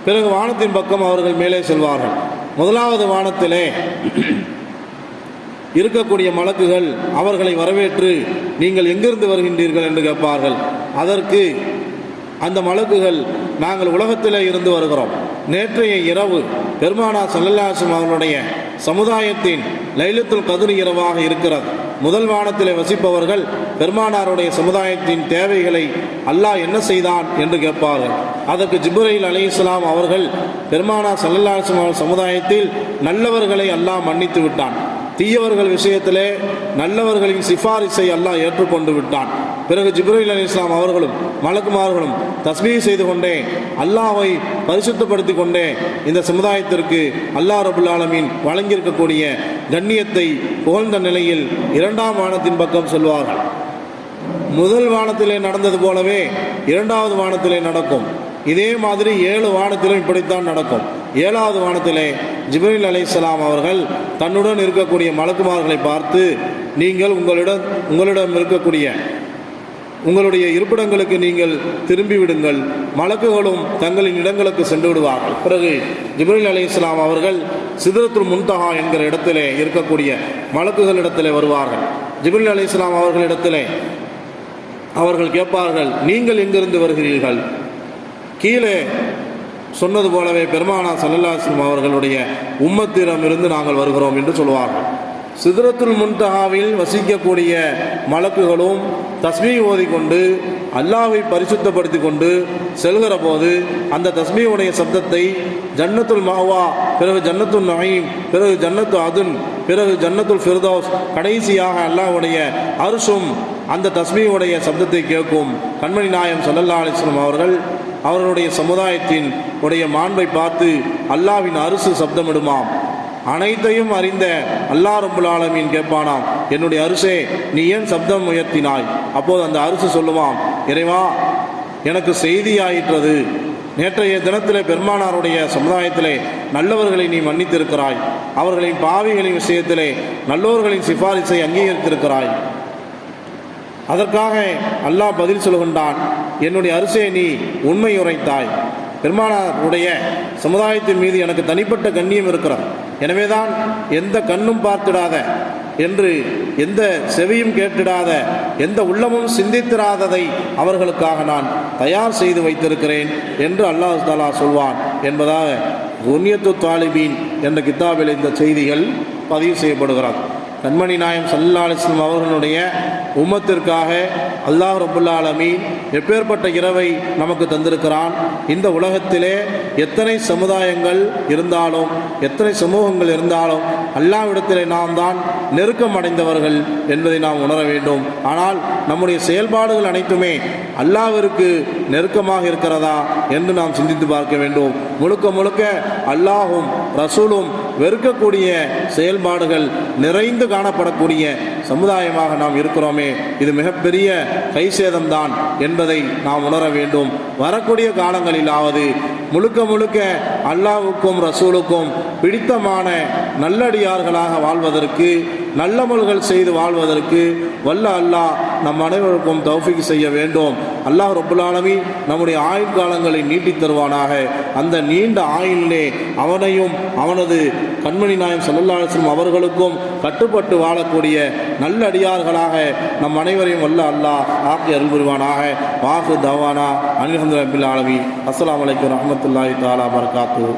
பிறகு வானத்தின் பக்கம் அவர்கள் மேலே செல்வார்கள். முதலாவது வானத்திலே இருக்கக்கூடிய மலக்குகள் அவர்களை வரவேற்று, நீங்கள் எங்கிருந்து வருகின்றீர்கள் என்று கேட்பார்கள். அதற்கு அந்த மலக்குகள், நாங்கள் உலகத்திலே இருந்து வருகிறோம். நேற்றைய இரவு பெருமானார் ஸல்லல்லாஹு அலைஹி வஸல்லம் அவர்களுடைய சமுதாயத்தின் லைலத்துல் கத்ர் இரவாக இருக்கிறது. முதல் வானத்திலே வசிப்பவர்கள் பெருமானாருடைய சமுதாயத்தின் தேவைகளை அல்லாஹ் என்ன செய்தான் என்று கேட்பார்கள். அதற்கு ஜிப்ரீல் அலைஹிஸ்ஸலாம் அவர்கள், பெருமானார் ஸல்லல்லாஹு அலைஹி வஸல்லம் சமுதாயத்தில் நல்லவர்களை அல்லாஹ் மன்னித்து விட்டான், தீயவர்கள் விஷயத்திலே நல்லவர்களின் சிபாரிசை அல்லாஹ் ஏற்றுக்கொண்டு விட்டான். பிறகு ஜிப்ரீல் அலைஹிஸ்ஸலாம் அவர்களும் மலக்குமார்களும் தஸ்பீஹ் செய்து கொண்டே அல்லாஹ்வை பரிசுத்தப்படுத்தி கொண்டே இந்த சமுதாயத்திற்கு அல்லாஹ் ரப்பல் ஆலமீன் வழங்கியிருக்கக்கூடிய கண்ணியத்தை புகழ்ந்த நிலையில் 2ஆம் வானத்தின் பக்கம் செல்வார்கள். முதல் வானத்திலே நடந்தது போலவே 2வது வானத்திலே நடக்கும். இதே மாதிரி 7 வானத்திலும் இப்படித்தான் நடக்கும். 7வது வானத்திலே ஜிப்ரீல் அலைஹிஸ்ஸலாம் அவர்கள் தன்னுடன் இருக்கக்கூடிய மலக்குமார்களை பார்த்து, நீங்கள் உங்களிடம் இருக்கக்கூடிய உங்களுடைய இருப்பிடங்களுக்கு நீங்கள் திரும்பி விடுங்கள், மலக்குகளும் தங்களின் இடங்களுக்கு சென்று விடுவார்கள். பிறகு ஜிப்ரீல் அலைஹிஸ்ஸலாம் அவர்கள் சித்ரத்துல் முன்தஹா என்கிற இடத்திலே இருக்கக்கூடிய மலக்குகளிடத்திலே வருவார்கள். ஜிப்ரீல் அலைஹிஸ்ஸலாம் அவர்களிடத்திலே அவர்கள் கேட்பார்கள், நீங்கள் எங்கிருந்து வருகிறீர்கள்? கீழே சொன்னது போலவே பெருமானார் ஸல்லல்லாஹு அலைஹி வஸல்லம் அவர்களுடைய உம்மத்திடமிருந்து நாங்கள் வருகிறோம் என்று சொல்வார்கள். சித்ரத்துல் முன்தஹாவில் வசிக்கக்கூடிய மலக்குகளும் தஸ்பீஹ் ஓதிக்கொண்டு அல்லாஹ்வை பரிசுத்தப்படுத்தி கொண்டு செல்கிற போது அந்த தஸ்பீஹுடைய சப்தத்தை ஜன்னத்துல் மஅவா, பிறகு ஜன்னத்துல் நஈம், பிறகு ஜன்னத்து அதுன், பிறகு ஜன்னத்துல் ஃபிர்தௌஸ், கடைசியாக அல்லாஹ்வுடைய அர்ஷும் அந்த தஸ்பீஹுடைய சப்தத்தை கேட்கும். கண்மணி நாயகம் ஸல்லல்லாஹு அலைஹி வஸல்லம் அவர்கள் அவர்களுடைய சமுதாயத்தின் உடைய மாண்பை பார்த்து, அல்லாஹ்வின் அர்ஷு சப்தமிடுமாம். அனைத்தையும் அறிந்த அல்லாஹ் ரப்பல் ஆலமீன் கேட்பானாம், என்னுடைய அரிசே நீ ஏன் சப்தம் உயர்த்தினாய்? அப்போது அந்த அரிசி சொல்லுவாம், இறைவா எனக்கு செய்தியாயிற்றது, நேற்றைய தினத்திலே பெருமானாருடைய சமுதாயத்திலே நல்லவர்களை நீ மன்னித்திருக்கிறாய், அவர்களின் பாவிகளின் விஷயத்திலே நல்லோர்களின் சிபாரிசை அங்கீகரித்திருக்கிறாய். அதற்காக அல்லாஹ் பதில் சொல்கின்றான், என்னுடைய அரிசே நீ உண்மை உரைத்தாய், பெருமானாருடைய சமுதாயத்தின் மீது எனக்கு தனிப்பட்ட கண்ணியம் இருக்கிறது, எனவேதான் எந்த கண்ணும் பார்த்திடாத என்று, எந்த செவியும் கேட்டிடாத, எந்த உள்ளமும் சிந்தித்திராததை அவர்களுக்காக நான் தயார் செய்து வைத்திருக்கிறேன் என்று அல்லாஹ் தஆலா சொல்வான் என்பதாக குன்யத்து தாலிபீன் என்ற கித்தாபில் இந்த செய்திகள் பதிவு செய்யப்படுகிறது. கண்மணி நாயம் ஸல்லல்லாஹு அலைஹி வஸல்லம் அவர்களுடைய உம்மத்திற்காக அல்லாஹ் ரப்புல் ஆலமீன் எப்பேற்பட்ட இரவை நமக்கு தந்திருக்கிறான். இந்த உலகத்திலே எத்தனை சமுதாயங்கள் இருந்தாலும், எத்தனை சமூகங்கள் இருந்தாலும், அல்லாஹ்விடத்திலே நாம் தான் நெருக்கம் அடைந்தவர்கள் என்பதை நாம் உணர வேண்டும். ஆனால் நம்முடைய செயல்பாடுகள் அனைத்துமே அல்லாஹ்விற்கு நெருக்கமாக இருக்கிறதா என்று நாம் சிந்தித்து பார்க்க வேண்டும். முழுக்க முழுக்க அல்லாஹும் ரசூலும் வெறுக்கக்கூடிய செயல்பாடுகள் நிறைந்து காணப்படக்கூடிய சமுதாயமாக நாம் இருக்கிறோமே, இது மிகப்பெரிய கைசேதம்தான் என்பதை நாம் உணர வேண்டும். வரக்கூடிய காலங்களிலாவது முழுக்க முழுக்க அல்லாஹ்வுக்கும் ரசூலுக்கும் பிடித்தமான நல்லடியார்களாக வாழ்வதற்கு, நல்லமல்கள் செய்து வாழ்வதற்கு வல்ல அல்லாஹ் நம் அனைவருக்கும் தௌஃபீக் செய்ய வேண்டும். அல்லாஹ் ரப்புல் ஆலமீன் நம்முடைய ஆயுள் காலங்களை நீட்டித் தருவானாக. அந்த நீண்ட ஆயுளிலே அவனையும் அவனது கண்மணி நாயம் ஸல்லல்லாஹு அலைஹி வஸல்லம் அவர்களுக்கும் கட்டுப்பட்டு வாழக்கூடிய நல்லடியார்களாக நம் அனைவரையும் வல்ல அல்லாஹ் ஆக்கி அருள் புரிவானாக. வாஹு தவானா அல்ஹம்துலில்லாஹி ரப்பில் ஆலமீன். அஸ்ஸலாமு அலைக்கும் வரஹ்மத்துல்லாஹி தஆலா வபரகாத்துஹு.